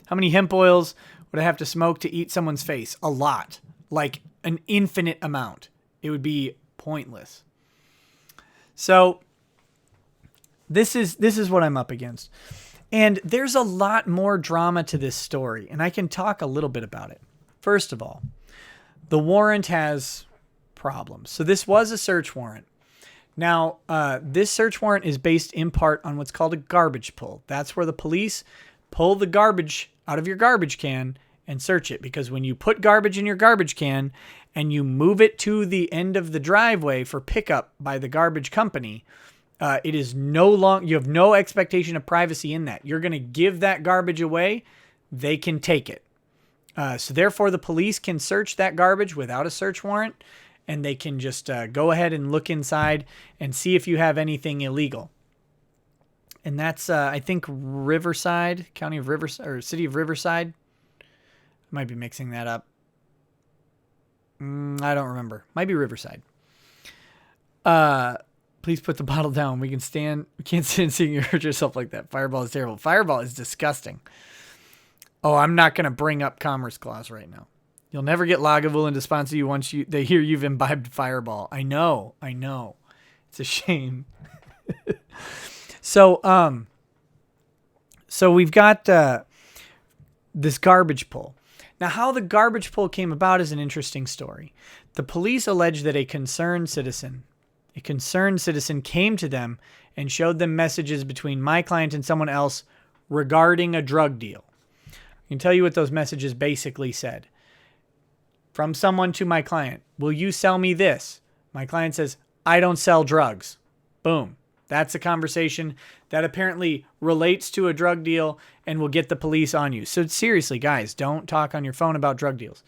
How many hemp oils would I have to smoke to eat someone's face? A lot. Like an infinite amount. It would be pointless. So this is what I'm up against. And there's a lot more drama to this story, and I can talk a little bit about it. First of all, the warrant has problems. So this was a search warrant. Now, this search warrant is based in part on what's called a garbage pull. That's where the police pull the garbage out of your garbage can and search it. Because when you put garbage in your garbage can and you move it to the end of the driveway for pickup by the garbage company, it is you have no expectation of privacy in that. You're going to give that garbage away. They can take it. So therefore, the police can search that garbage without a search warrant, and they can just go ahead and look inside and see if you have anything illegal. And that's, I think, Riverside, County of Riverside, or City of Riverside. I might be mixing that up. I don't remember. Might be Riverside. Please put the bottle down. We can't stand seeing you hurt yourself like that. Fireball is terrible. Fireball is disgusting. Oh, I'm not going to bring up Commerce Clause right now. You'll never get Lagavulin to sponsor you once they hear you've imbibed Fireball. I know. It's a shame. So we've got this garbage pull. Now, how the garbage pull came about is an interesting story. The police allege that a concerned citizen came to them and showed them messages between my client and someone else regarding a drug deal. I can tell you what those messages basically said. From someone to my client, will you sell me this? My client says, I don't sell drugs. Boom. That's a conversation that apparently relates to a drug deal and will get the police on you. So seriously, guys, don't talk on your phone about drug deals.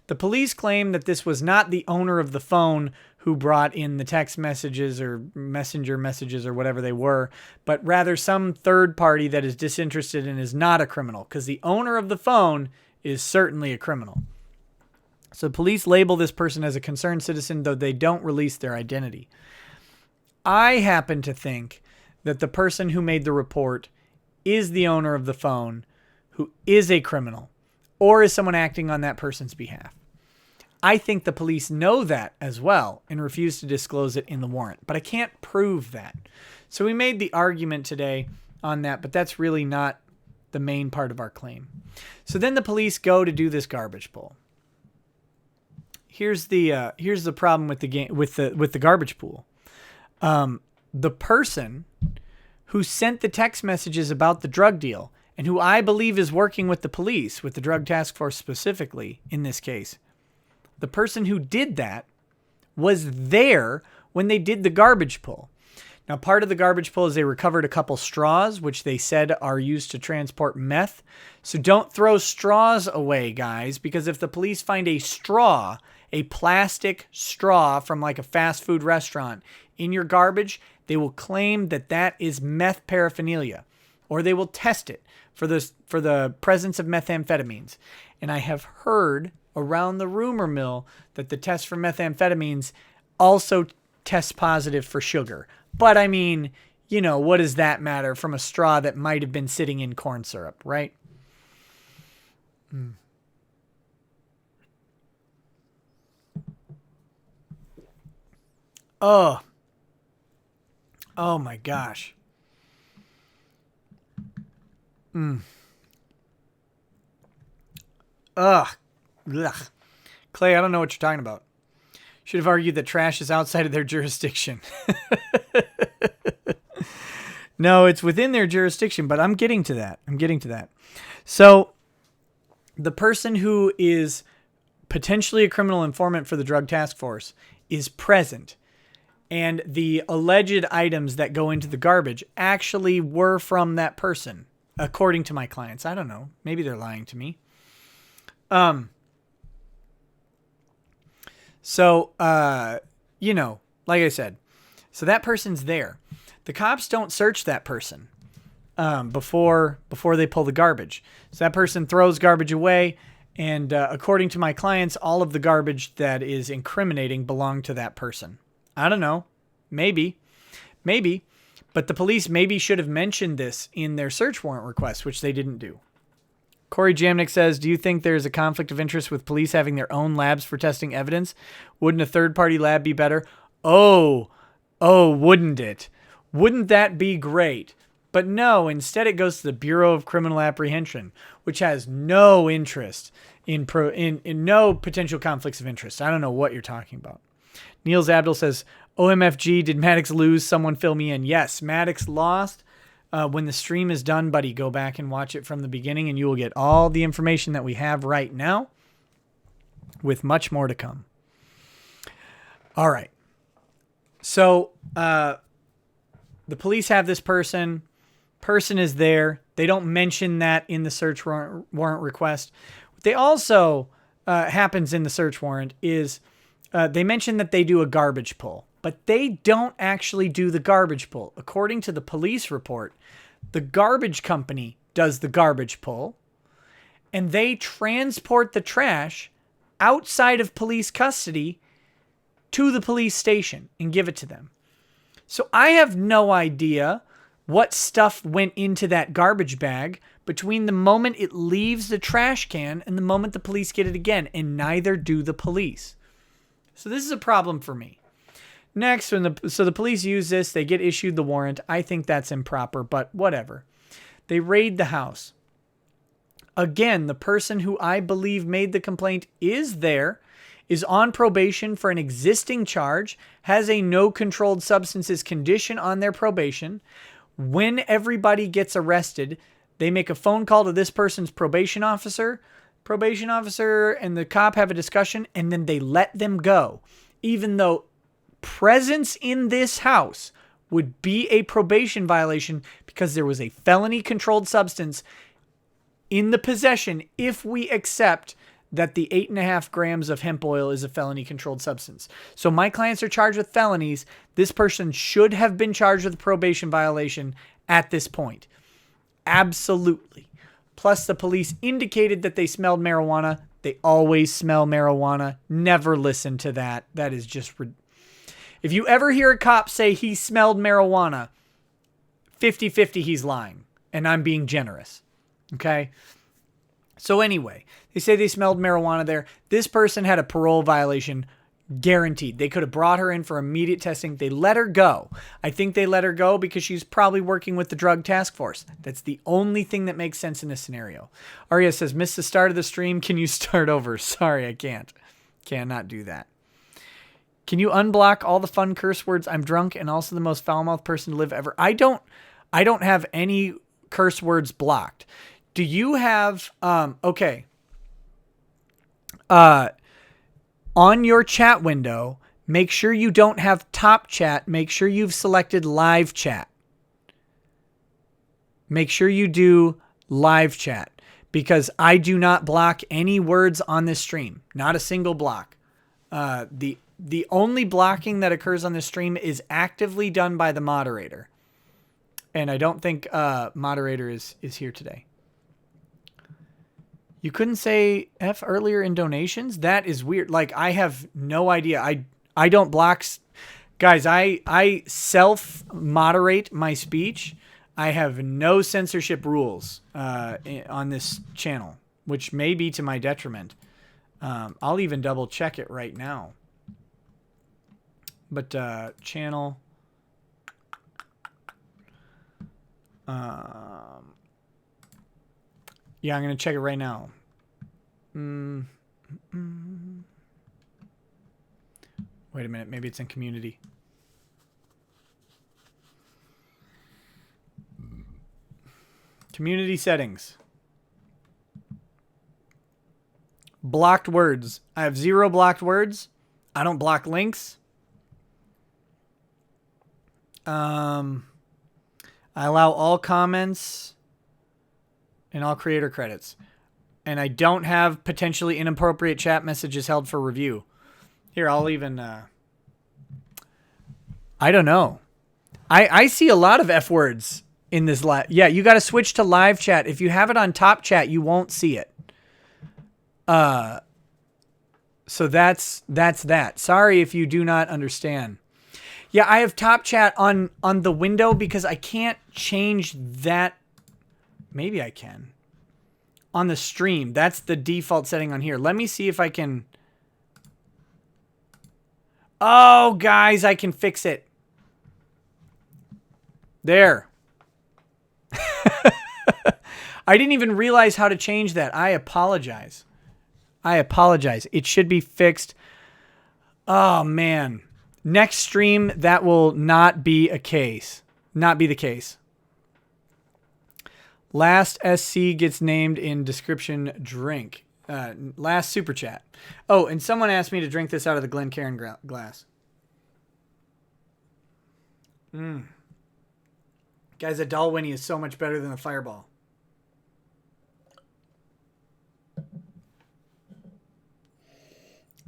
The police claim that this was not the owner of the phone who brought in the text messages or messenger messages or whatever they were, but rather some third party that is disinterested and is not a criminal, because the owner of the phone is certainly a criminal. So police label this person as a concerned citizen, though they don't release their identity. I happen to think that the person who made the report is the owner of the phone, who is a criminal, or is someone acting on that person's behalf. I think the police know that as well and refuse to disclose it in the warrant, but I can't prove that. So we made the argument today on that, but that's really not the main part of our claim. So then the police go to do this garbage pull. Here's the problem with the garbage pull. The person who sent the text messages about the drug deal and who I believe is working with the police, with the drug task force specifically in this case, the person who did that was there when they did the garbage pull. Now, part of the garbage pull is they recovered a couple straws, which they said are used to transport meth. So don't throw straws away, guys, because if the police find a straw, a plastic straw from like a fast food restaurant in your garbage, they will claim that that is meth paraphernalia, or they will test it for the presence of methamphetamines. And I have heard around the rumor mill that the test for methamphetamines also tests positive for sugar. But I mean, what does that matter from a straw that might have been sitting in corn syrup, right? Oh my gosh. Ugh. Clay, I don't know what you're talking about. Should have argued that trash is outside of their jurisdiction. No, it's within their jurisdiction, but I'm getting to that. So the person who is potentially a criminal informant for the drug task force is present. And the alleged items that go into the garbage actually were from that person, according to my clients. I don't know. Maybe they're lying to me. So, like I said, so that person's there. The cops don't search that person. before they pull the garbage. So that person throws garbage away, and according to my clients, all of the garbage that is incriminating belonged to that person. I don't know. Maybe. But the police maybe should have mentioned this in their search warrant request, which they didn't do. Corey Jamnick says, do you think there's a conflict of interest with police having their own labs for testing evidence? Wouldn't a third-party lab be better? Oh, wouldn't it? Wouldn't that be great? But no, instead it goes to the Bureau of Criminal Apprehension, which has no interest in no potential conflicts of interest. I don't know what you're talking about. Niels Abdul says, OMFG, did Maddox lose? Someone fill me in. Yes, Maddox lost. When the stream is done, buddy, go back and watch it from the beginning, and you will get all the information that we have right now, with much more to come. All right. So the police have this person. Person is there. They don't mention that in the search warrant request. What they also happens in the search warrant is they mention that they do a garbage pull, but they don't actually do the garbage pull. According to the police report, the garbage company does the garbage pull, and they transport the trash outside of police custody to the police station and give it to them. So I have no idea what stuff went into that garbage bag between the moment it leaves the trash can and the moment the police get it again, and neither do the police. So this is a problem for me. Next, so the police use this, they get issued the warrant. I think that's improper, but whatever. They raid the house. Again, the person who I believe made the complaint is there, is on probation for an existing charge, has a no controlled substances condition on their probation. When everybody gets arrested, they make a phone call to this person's probation officer and the cop have a discussion, and then they let them go, even though presence in this house would be a probation violation because there was a felony controlled substance in the possession, if we accept that the 8.5 grams of hemp oil is a felony controlled substance. So my clients are charged with felonies. This person should have been charged with a probation violation at this point. Absolutely. Plus the police indicated that they smelled marijuana. They always smell marijuana. Never listen to that. That is just if you ever hear a cop say he smelled marijuana, 50-50 he's lying. And I'm being generous. Okay? So anyway, they say they smelled marijuana there. This person had a parole violation guaranteed. They could have brought her in for immediate testing. They let her go. I think they let her go because she's probably working with the drug task force. That's the only thing that makes sense in this scenario. Arya says, missed the start of the stream. Can you start over? Sorry, I can't. Cannot do that. Can you unblock all the fun curse words? I'm drunk and also the most foul-mouthed person to live ever. I don't have any curse words blocked. Do you have, okay. On your chat window, make sure you don't have top chat. Make sure you've selected live chat. Make sure you do live chat, because I do not block any words on this stream. Not a single block. The only blocking that occurs on this stream is actively done by the moderator. And I don't think moderator is here today. You couldn't say F earlier in donations? That is weird. Like, I have no idea. I don't block. Guys, I self-moderate my speech. I have no censorship rules on this channel, which may be to my detriment. I'll even double check it right now. But channel... yeah, I'm going to check it right now. Wait a minute. Maybe it's in community. Community settings. Blocked words. I have 0 blocked words. I don't block links. I allow all comments and all creator credits. And I don't have potentially inappropriate chat messages held for review. Here, I'll even... I don't know. I see a lot of F words in this live. Yeah, you got to switch to live chat. If you have it on top chat, you won't see it. So that's that. Sorry if you do not understand. Yeah, I have top chat on the window because I can't change that. Maybe I can. On the stream. That's the default setting on here. Let me see if I can. Oh, guys, I can fix it. There. I didn't even realize how to change that. I apologize. It should be fixed. Oh, man. Next stream, that will not be the case. Last SC gets named in description drink. Last super chat. Oh, and someone asked me to drink this out of the Glencairn glass. Guys, a Dalwhinnie is so much better than a Fireball.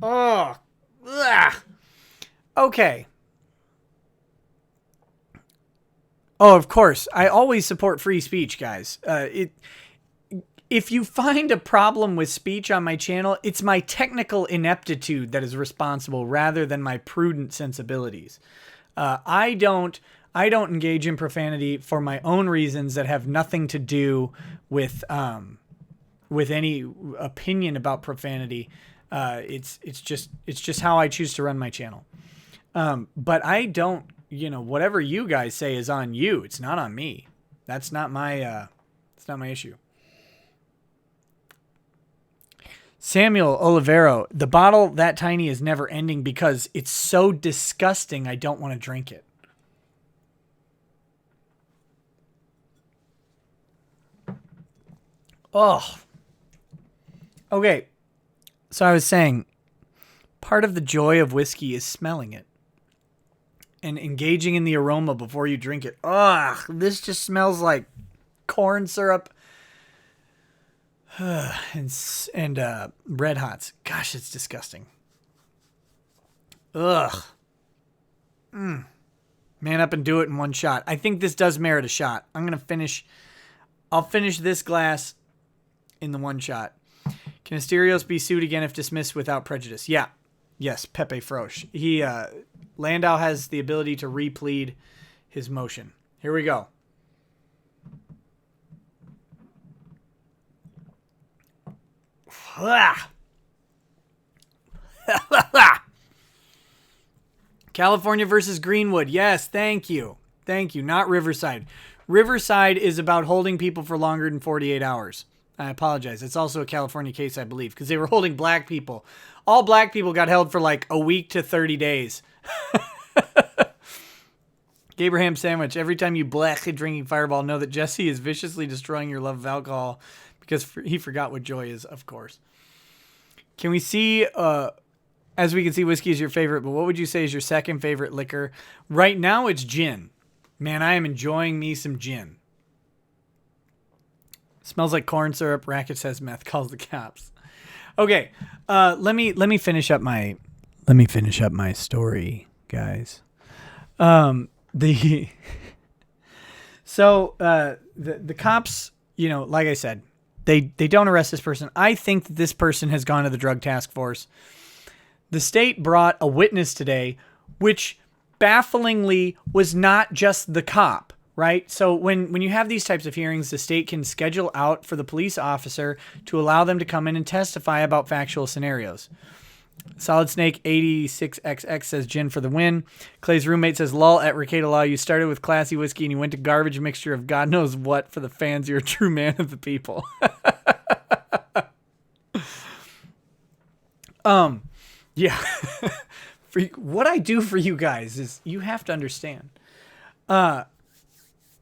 Oh, ugh. Okay. Oh, of course. I always support free speech, guys. If you find a problem with speech on my channel, it's my technical ineptitude that is responsible rather than my prudent sensibilities. I don't engage in profanity for my own reasons that have nothing to do with any opinion about profanity. It's just how I choose to run my channel. But I don't, whatever you guys say is on you. It's not on me. That's not my issue. Samuel Olivero, the bottle that tiny is never ending because it's so disgusting. I don't want to drink it. Oh, okay. So I was saying, part of the joy of whiskey is smelling it and engaging in the aroma before you drink it. Ugh, this just smells like corn syrup and Red Hots. Gosh, it's disgusting. Ugh. Man up and do it in one shot. I think this does merit a shot. I'll finish this glass in the one shot. Can Asterios be sued again if dismissed without prejudice? Yeah. Yes, Pepe Frosch. Landau has the ability to replead his motion. Here we go. California versus Greenwood. Yes, thank you. Thank you. Not Riverside. Riverside is about holding people for longer than 48 hours. I apologize. It's also a California case, I believe, because they were holding black people. All black people got held for like a week to 30 days. Gabraham Sandwich. Every time you blackly drinking Fireball, know that Jesse is viciously destroying your love of alcohol because he forgot what joy is, of course. Can we see, as we can see, whiskey is your favorite, but what would you say is your second favorite liquor? Right now, it's gin. Man, I am enjoying me some gin. Smells like corn syrup. Racket says meth. Calls the cops. Okay, let me finish up my story, guys. The cops, like I said, they don't arrest this person. I think that this person has gone to the drug task force. The state brought a witness today, which bafflingly was not just the cop. Right? So when you have these types of hearings, the state can schedule out for the police officer to allow them to come in and testify about factual scenarios. Solid Snake 86XX says gin for the win. Clay's roommate says, lol, at Rekieta Law, you started with classy whiskey and you went to garbage mixture of God knows what for the fans. You're a true man of the people. Yeah. What I do for you guys is you have to understand.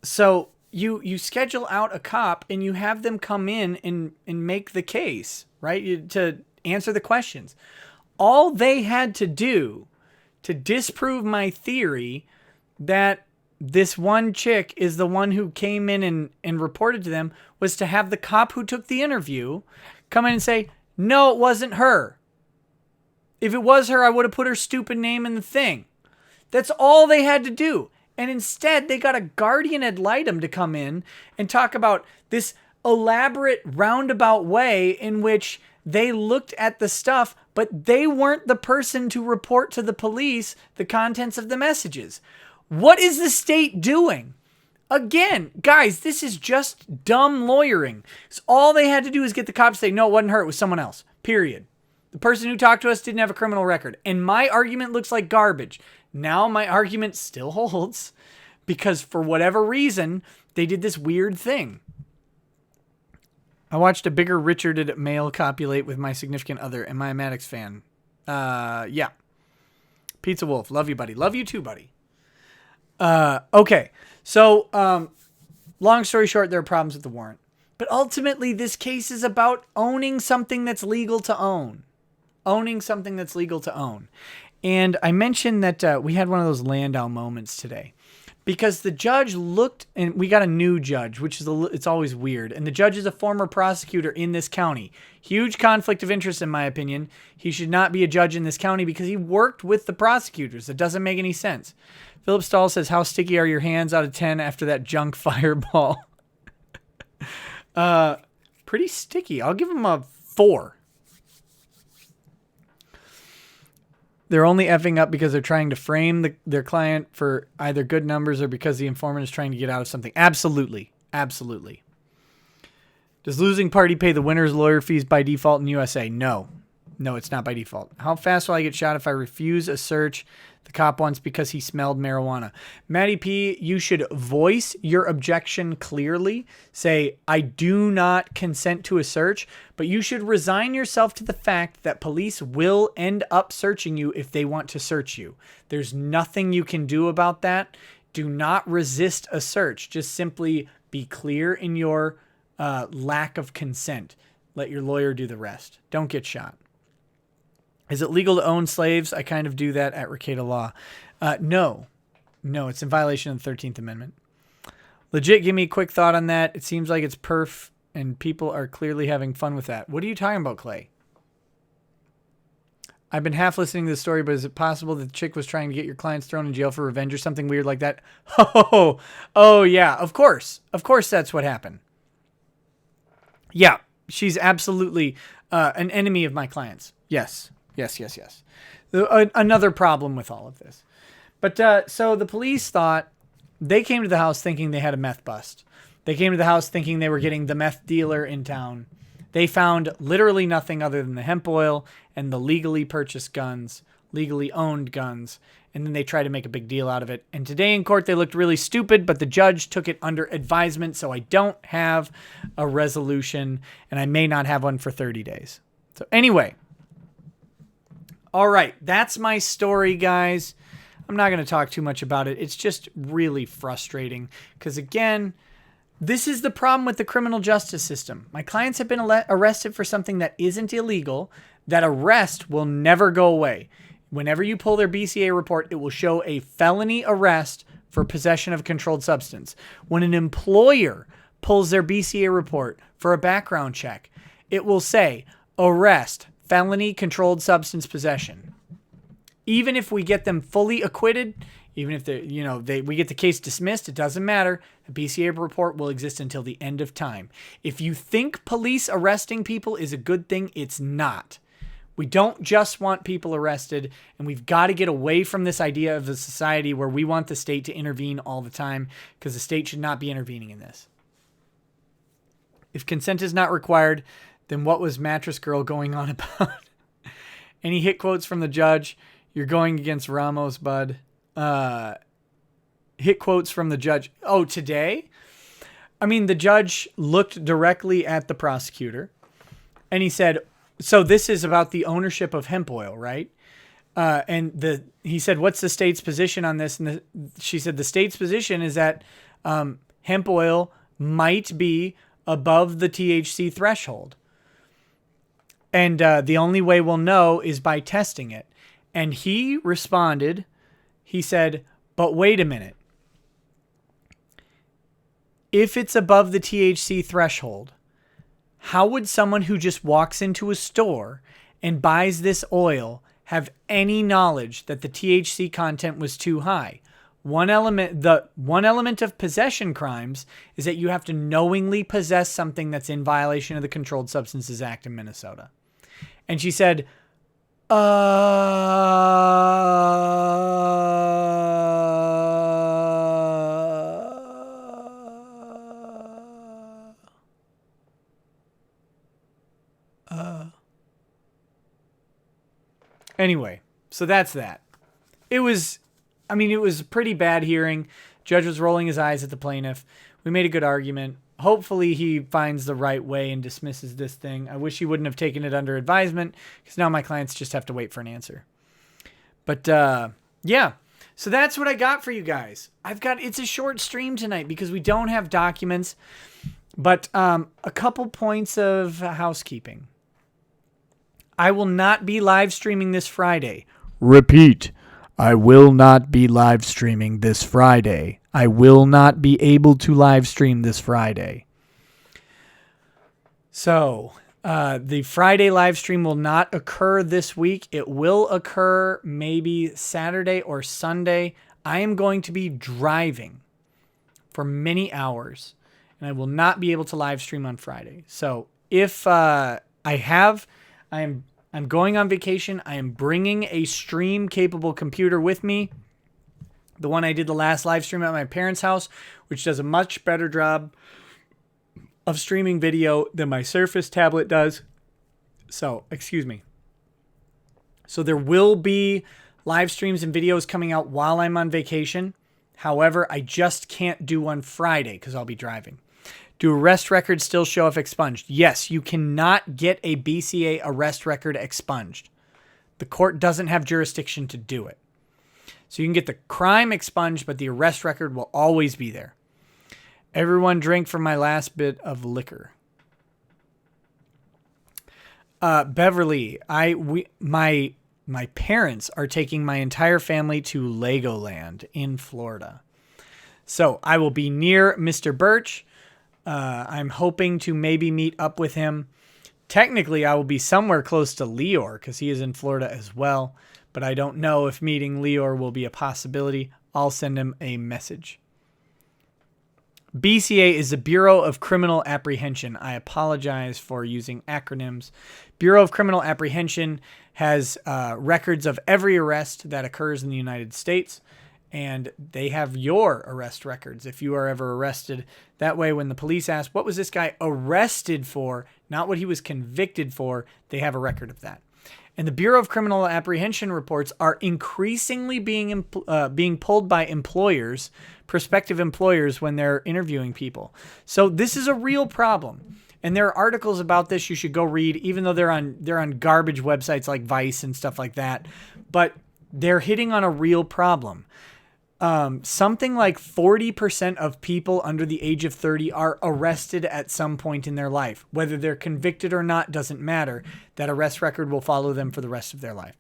So you schedule out a cop and you have them come in and make the case, right? To answer the questions. All they had to do to disprove my theory that this one chick is the one who came in and reported to them was to have the cop who took the interview come in and say, no, it wasn't her. If it was her, I would have put her stupid name in the thing. That's all they had to do. And instead, they got a guardian ad litem to come in and talk about this elaborate roundabout way in which they looked at the stuff, but they weren't the person to report to the police the contents of the messages. What is the state doing? Again, guys, this is just dumb lawyering. So all they had to do is get the cops to say, no, it wasn't her, it was someone else. Period. The person who talked to us didn't have a criminal record. And my argument looks like garbage. Now my argument still holds because for whatever reason, they did this weird thing. I watched a bigger, richer male copulate with my significant other. Am I a Maddox fan? Yeah. Pizza Wolf. Love you, buddy. Love you too, buddy. Okay. So, long story short, there are problems with the warrant. But ultimately, this case is about owning something that's legal to own. Owning something that's legal to own. And I mentioned that we had one of those Landau moments today. Because the judge looked, and we got a new judge, which is it's always weird. And the judge is a former prosecutor in this county. Huge conflict of interest, in my opinion. He should not be a judge in this county because he worked with the prosecutors. It doesn't make any sense. Philip Stahl says, how sticky are your hands out of 10 after that junk fireball? Pretty sticky. I'll give him a 4. They're only effing up because they're trying to frame their client for either good numbers or because the informant is trying to get out of something. Absolutely. Absolutely. Does losing party pay the winner's lawyer fees by default in USA? No. No, it's not by default. How fast will I get shot if I refuse a search the cop wants because he smelled marijuana? Matty P, you should voice your objection clearly. Say, I do not consent to a search, but you should resign yourself to the fact that police will end up searching you if they want to search you. There's nothing you can do about that. Do not resist a search. Just simply be clear in your lack of consent. Let your lawyer do the rest. Don't get shot. Is it legal to own slaves? I kind of do that at Rekieta law. No, it's in violation of the 13th Amendment. Legit, give me a quick thought on that. It seems like it's perf and people are clearly having fun with that. What are you talking about, Clay? I've been half listening to the story, but is it possible that the chick was trying to get your clients thrown in jail for revenge or something weird like that? Oh yeah, of course. Of course that's what happened. Yeah, she's absolutely an enemy of my clients. Yes. Another problem with all of this. But so the police thought, they came to the house thinking they had a meth bust. They came to the house thinking they were getting the meth dealer in town. They found literally nothing other than the hemp oil and the legally purchased guns, legally owned guns. And then they tried to make a big deal out of it. And today in court, they looked really stupid, but the judge took it under advisement. So I don't have a resolution and I may not have one for 30 days. So anyway. All right, that's my story, guys. I'm not going to talk too much about it. It's just really frustrating because, again, this is the problem with the criminal justice system. My clients have been arrested for something that isn't illegal. That arrest will never go away. Whenever you pull their BCA report, it will show a felony arrest for possession of a controlled substance. When an employer pulls their BCA report for a background check, it will say arrest, felony controlled substance possession. Even if we get them fully acquitted, even if we get the case dismissed, it doesn't matter. The BCA report will exist until the end of time. If you think police arresting people is a good thing, it's not. We don't just want people arrested, and we've got to get away from this idea of a society where we want the state to intervene all the time, because the state should not be intervening in this. If consent is not required, then what was Mattress Girl going on about? Any hit quotes from the judge? You're going against Ramos, bud. Hit quotes from the judge. Oh, today? I mean, the judge looked directly at the prosecutor and he said, so this is about the ownership of hemp oil, right? He said, what's the state's position on this? And she said, the state's position is that hemp oil might be above the THC threshold. And the only way we'll know is by testing it. And he responded, he said, but wait a minute. If it's above the THC threshold, how would someone who just walks into a store and buys this oil have any knowledge that the THC content was too high? The one element of possession crimes is that you have to knowingly possess something that's in violation of the Controlled Substances Act in Minnesota. And she said, Anyway, so that's that. It was a pretty bad hearing. Judge was rolling his eyes at the plaintiff. We made a good argument. Hopefully he finds the right way and dismisses this thing. I wish he wouldn't have taken it under advisement, because now my clients just have to wait for an answer. But yeah, so that's what I got for you guys. It's a short stream tonight because we don't have documents, but a couple points of housekeeping. I will not be live streaming this Friday. Repeat, I will not be live streaming this Friday. I will not be able to live stream this Friday. So, the Friday live stream will not occur this week. It will occur maybe Saturday or Sunday. I am going to be driving for many hours, and I will not be able to live stream on Friday. So, if I'm going on vacation. I am bringing a stream-capable computer with me. The one I did the last live stream at my parents' house, which does a much better job of streaming video than my Surface tablet does. So, excuse me. So there will be live streams and videos coming out while I'm on vacation. However, I just can't do one Friday because I'll be driving. Do arrest records still show if expunged? Yes, you cannot get a BCA arrest record expunged. The court doesn't have jurisdiction to do it. So you can get the crime expunged, but the arrest record will always be there. Everyone drink from my last bit of liquor. Beverly, my parents are taking my entire family to Legoland in Florida. So I will be near Mr. Birch. I'm hoping to maybe meet up with him. Technically, I will be somewhere close to Leor because he is in Florida as well. But I don't know if meeting Leor will be a possibility. I'll send him a message. BCA is the Bureau of Criminal Apprehension. I apologize for using acronyms. Bureau of Criminal Apprehension has records of every arrest that occurs in the United States. And they have your arrest records if you are ever arrested. That way, when the police ask, what was this guy arrested for, not what he was convicted for, they have a record of that. And the Bureau of Criminal Apprehension reports are increasingly being pulled by employers, prospective employers, when they're interviewing people. So this is a real problem. And there are articles about this you should go read, even though they're on garbage websites like Vice and stuff like that. But they're hitting on a real problem. Something like 40% of people under the age of 30 are arrested at some point in their life. Whether they're convicted or not doesn't matter. That arrest record will follow them for the rest of their life.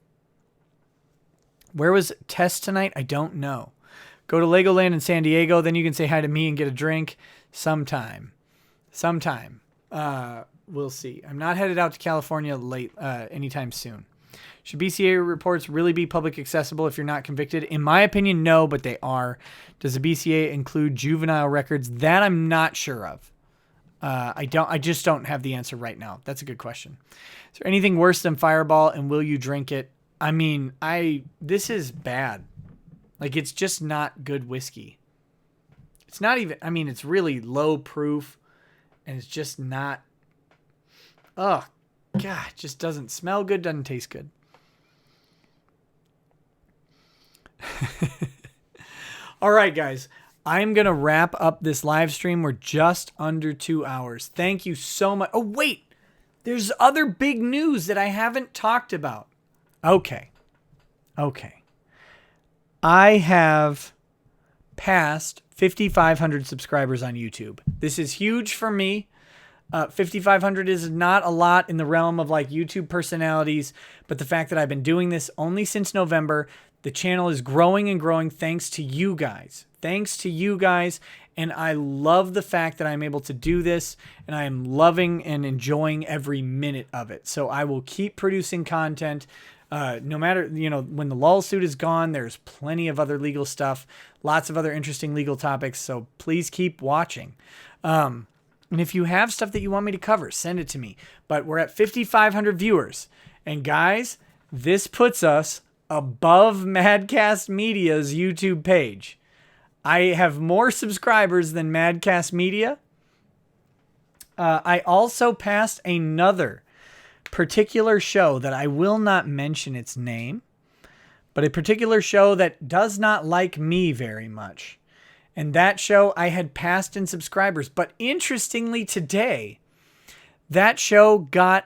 Where was Tess tonight? I don't know. Go to Legoland in San Diego, then you can say hi to me and get a drink sometime. We'll see. I'm not headed out to California anytime soon. Should BCA reports really be public accessible if you're not convicted? In my opinion, no, but they are. Does the BCA include juvenile records? That I'm not sure of. I just don't have the answer right now. That's a good question. Is there anything worse than Fireball, and will you drink it? I mean, this is bad. Like, it's just not good whiskey. It's not even, it's really low proof, and it's just not, God, it just doesn't smell good, doesn't taste good. All right, guys, I'm going to wrap up this live stream. We're just under 2 hours. Thank you so much. Oh, wait, there's other big news that I haven't talked about. Okay. I have passed 5,500 subscribers on YouTube. This is huge for me. 5,500 is not a lot in the realm of like YouTube personalities, but the fact that I've been doing this only since November, the channel is growing and growing thanks to you guys. And I love the fact that I'm able to do this, and I am loving and enjoying every minute of it. So I will keep producing content. No matter, when the Lolsuit is gone, there's plenty of other legal stuff, lots of other interesting legal topics. So please keep watching. And if you have stuff that you want me to cover, send it to me. But we're at 5,500 viewers. And guys, this puts us above Madcast Media's YouTube page. I have more subscribers than Madcast Media. I also passed another particular show that I will not mention its name, but a particular show that does not like me very much. And that show I had passed in subscribers. But interestingly today, that show got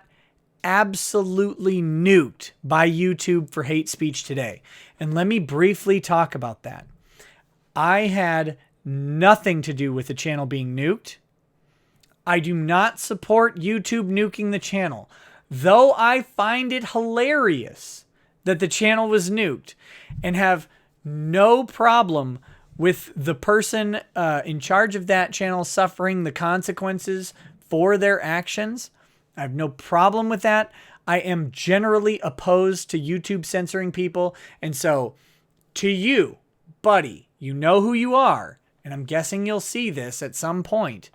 absolutely nuked by YouTube for hate speech today. And let me briefly talk about that. I had nothing to do with the channel being nuked. I do not support YouTube nuking the channel, though I find it hilarious that the channel was nuked, and have no problem with the person in charge of that channel suffering the consequences for their actions. I have no problem with that. I am generally opposed to YouTube censoring people. And so to you, buddy, you know who you are, and I'm guessing you'll see this at some point.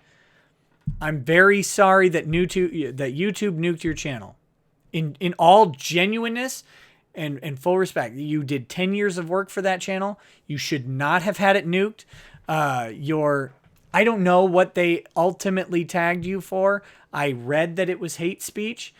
I'm very sorry that YouTube nuked your channel. In all genuineness and full respect, you did 10 years of work for that channel. You should not have had it nuked. I don't know what they ultimately tagged you for. I read that it was hate speech.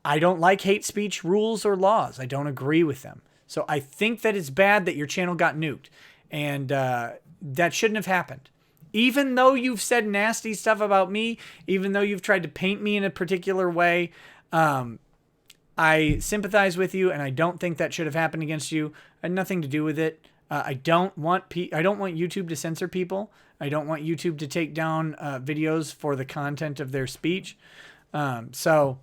I don't like hate speech rules or laws. I don't agree with them. So I think that it's bad that your channel got nuked. And that shouldn't have happened. Even though you've said nasty stuff about me, even though you've tried to paint me in a particular way, I sympathize with you, and I don't think that should have happened against you. I had nothing to do with it. I don't want YouTube to censor people. I don't want YouTube to take down videos for the content of their speech. So,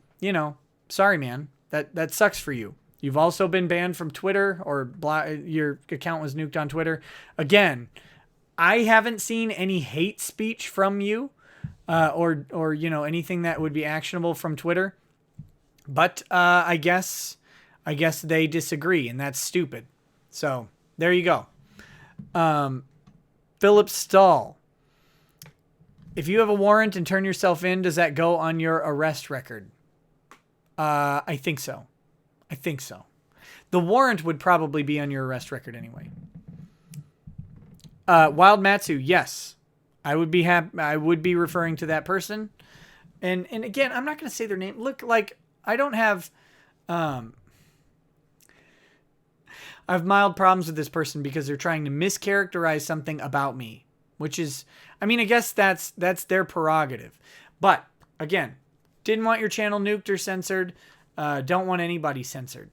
sorry, man. That sucks for you. You've also been banned from Twitter, or your account was nuked on Twitter. Again, I haven't seen any hate speech from you, or anything that would be actionable from Twitter. But I guess they disagree, and that's stupid. So there you go. Philip Stahl. If you have a warrant and turn yourself in, does that go on your arrest record? I think so. The warrant would probably be on your arrest record anyway. Wild Matsu, yes. I would be I would be referring to that person. And again, I'm not going to say their name. Look, like, I don't have... I have mild problems with this person because they're trying to mischaracterize something about me, which is, I guess that's their prerogative. But again, didn't want your channel nuked or censored. Don't want anybody censored.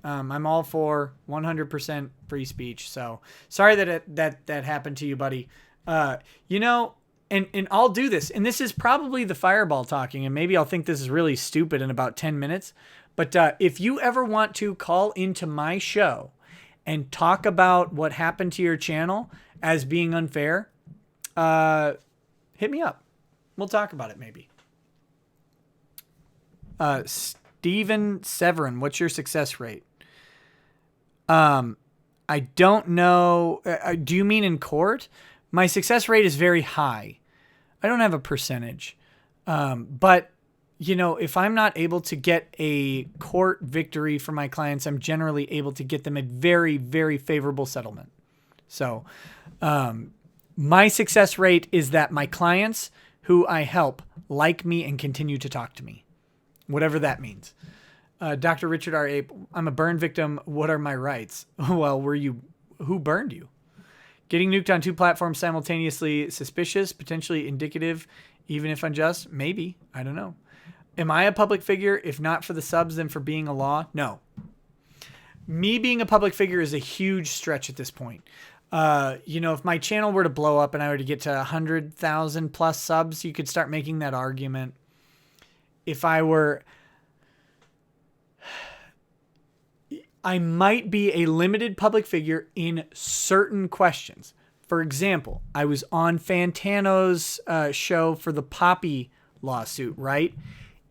I'm all for 100% free speech. So sorry that happened to you, buddy. And I'll do this, and this is probably the fireball talking, and maybe I'll think this is really stupid in about 10 minutes. But if you ever want to call into my show and talk about what happened to your channel as being unfair, hit me up. We'll talk about it maybe. Steven Severin, what's your success rate? I don't know. Do you mean in court? My success rate is very high. I don't have a percentage. But, if I'm not able to get a court victory for my clients, I'm generally able to get them a very, very favorable settlement. So my success rate is that my clients who I help like me and continue to talk to me, whatever that means. Dr. Richard R. Ape, I'm a burn victim. What are my rights? Well, who burned you? Getting nuked on 2 platforms simultaneously, suspicious, potentially indicative, even if unjust? Maybe. I don't know. Am I a public figure? If not for the subs, then for being a law? No. Me being a public figure is a huge stretch at this point. If my channel were to blow up and I were to get to 100,000 plus subs, you could start making that argument. If I might be a limited public figure in certain questions. For example, I was on Fantano's show for the Poppy lawsuit, right?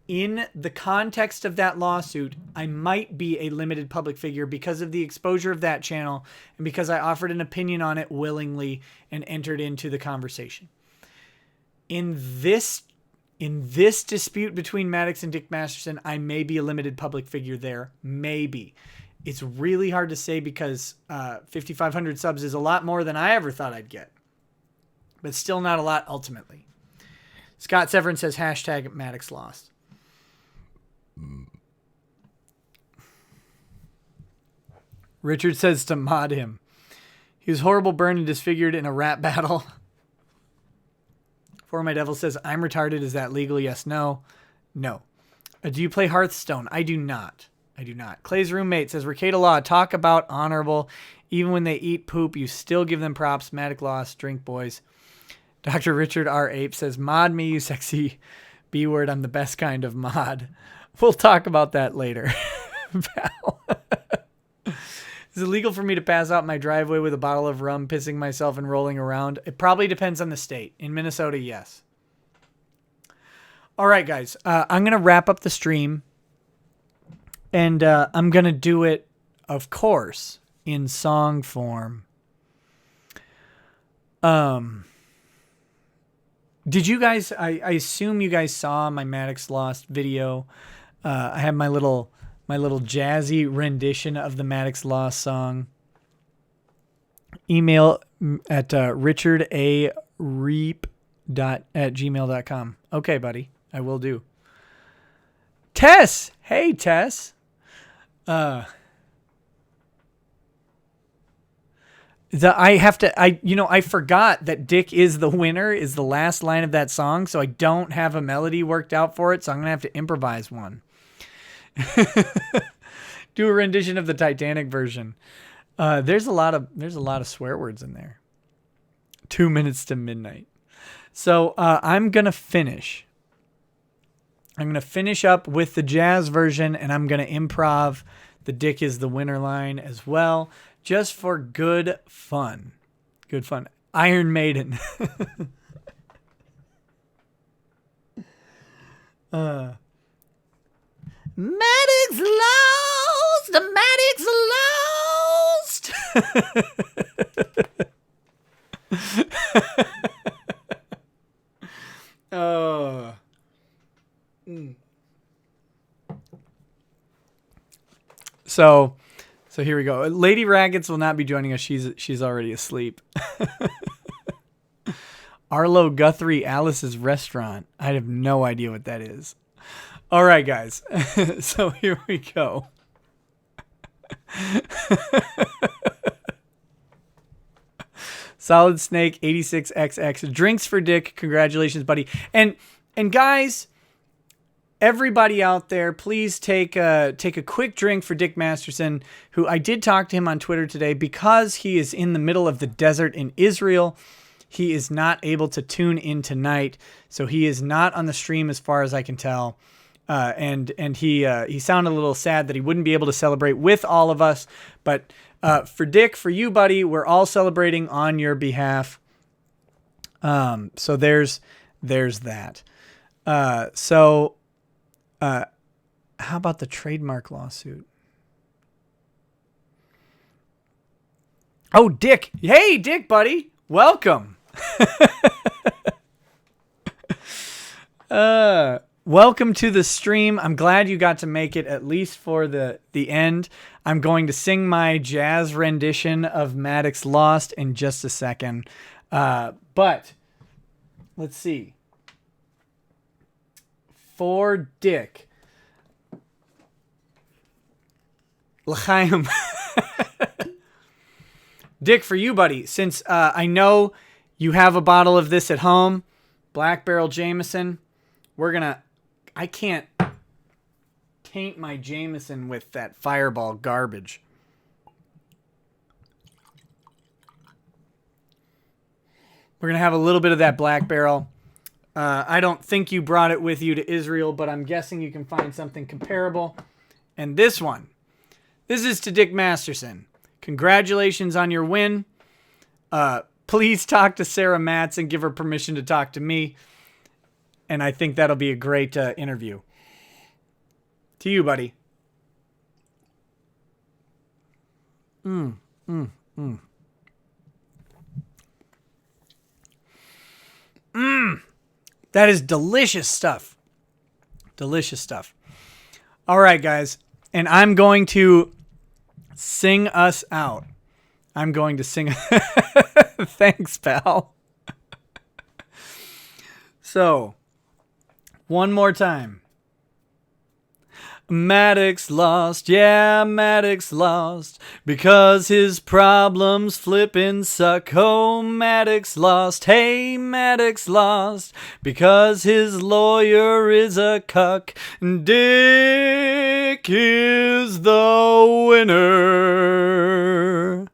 in the context of that lawsuit, I might be a limited public figure because of the exposure of that channel and because I offered an opinion on it willingly and entered into the conversation. In this dispute between Maddox and Dick Masterson, I may be a limited public figure there. Maybe. It's really hard to say because 5,500 subs is a lot more than I ever thought I'd get. But still not a lot ultimately. Scott Severin says, hashtag Maddox lost. Richard says to mod him. He was horrible, burned, and disfigured in a rap battle. For My Devil says, I'm retarded. Is that legal? Yes, no. No. Do you play Hearthstone? I do not. I do not. Clay's roommate says, Rekieta Law, talk about honorable. Even when they eat poop, you still give them props. Maddox lost. Drink, boys. Dr. Richard R. Ape says, mod me, you sexy B-word. I'm the best kind of mod. We'll talk about that later. Pal. Is it legal for me to pass out my driveway with a bottle of rum, pissing myself and rolling around? It probably depends on the state. In Minnesota, yes. All right, guys. I'm going to wrap up the stream. And I'm going to do it, of course, in song form. Did you guys, I assume you guys saw my Maddox Lost video. I have my little jazzy rendition of the Maddox Lost song. Email at richardareep@gmail.com. Okay, buddy. I will do. Tess! Hey, Tess. I forgot that Dick is the winner is the last line of that song, so I don't have a melody worked out for it, so I'm going to have to improvise one. Do a rendition of the Titanic version. There's a lot of swear words in there. 2 minutes to midnight. So I'm going to finish. I'm going to finish up with the jazz version, and I'm going to improv the Dick is the winner line as well, just for good fun. Good fun. Iron Maiden. Maddox lost! Maddox lost! Oh. So here we go. Lady Raggets will not be joining us. She's already asleep. Arlo Guthrie Alice's Restaurant. I have no idea what that is. All right, guys. So here we go. Solid Snake 86XX. Drinks for Dick. Congratulations, buddy. And guys, everybody out there, please take a quick drink for Dick Masterson, who I did talk to him on Twitter today because he is in the middle of the desert in Israel. He is not able to tune in tonight, so he is not on the stream as far as I can tell. And he sounded a little sad that he wouldn't be able to celebrate with all of us. But for Dick, for you, buddy, we're all celebrating on your behalf. So there's that. How about the trademark lawsuit? Oh, Dick. Hey, Dick, buddy. Welcome. Welcome to the stream. I'm glad you got to make it at least for the end. I'm going to sing my jazz rendition of Maddox Lost in just a second. But let's see. For Dick. L'chaim. Dick, for you, buddy, since I know you have a bottle of this at home, Black Barrel Jameson, I can't taint my Jameson with that Fireball garbage. We're going to have a little bit of that Black Barrel. I don't think you brought it with you to Israel, but I'm guessing you can find something comparable. And this is to Dick Masterson. Congratulations on your win. Please talk to Sarah Matz and give her permission to talk to me. And I think that'll be a great interview. To you, buddy. That is delicious stuff. Delicious stuff. All right, guys. And I'm going to sing us out. I'm going to sing. Thanks, pal. So, one more time. Maddox lost, yeah, Maddox lost, because his problems flippin' suck. Oh, Maddox lost, hey, Maddox lost, because his lawyer is a cuck. Dick is the winner.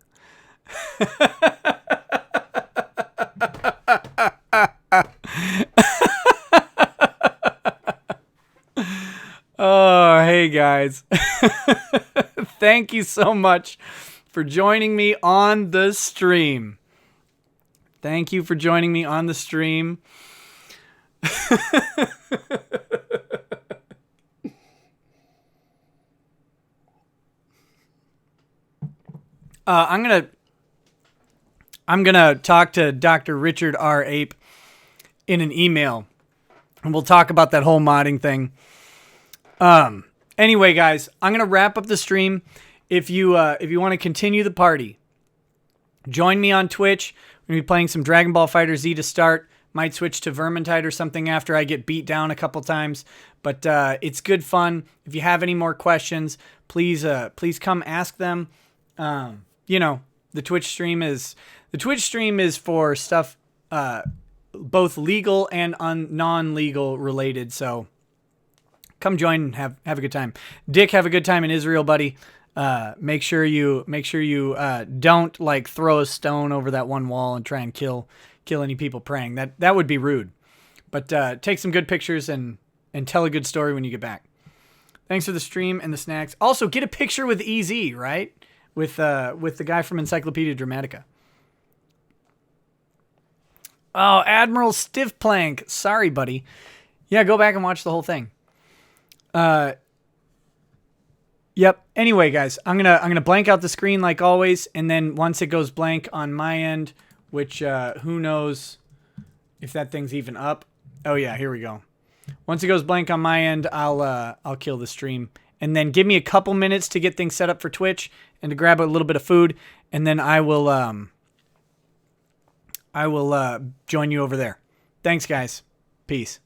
Oh, hey guys. Thank you so much for joining me on the stream. Thank you for joining me on the stream. I'm gonna talk to Dr. Richard R. Ape in an email, and we'll talk about that whole modding thing. Anyway, guys, I'm going to wrap up the stream. If you want to continue the party, join me on Twitch. We're going to be playing some Dragon Ball Fighter Z to start. Might switch to Vermintide or something after I get beat down a couple times. But it's good fun. If you have any more questions, please come ask them. You know, the Twitch stream is for stuff both legal and non-legal related. So come join and have a good time. Dick, have a good time in Israel, buddy. Make sure you don't like throw a stone over that one wall and try and kill any people praying. That would be rude. But take some good pictures and tell a good story when you get back. Thanks for the stream and the snacks. Also, get a picture with EZ, right? With the guy from Encyclopedia Dramatica. Oh, Admiral Stiffplank. Sorry, buddy. Yeah, go back and watch the whole thing. Yep. Anyway, guys, I'm gonna blank out the screen like always, and then once it goes blank on my end, which who knows if that thing's even up. Oh yeah, here we go. Once it goes blank on my end, I'll kill the stream, and then give me a couple minutes to get things set up for Twitch and to grab a little bit of food, and then I will join you over there. Thanks, guys. Peace.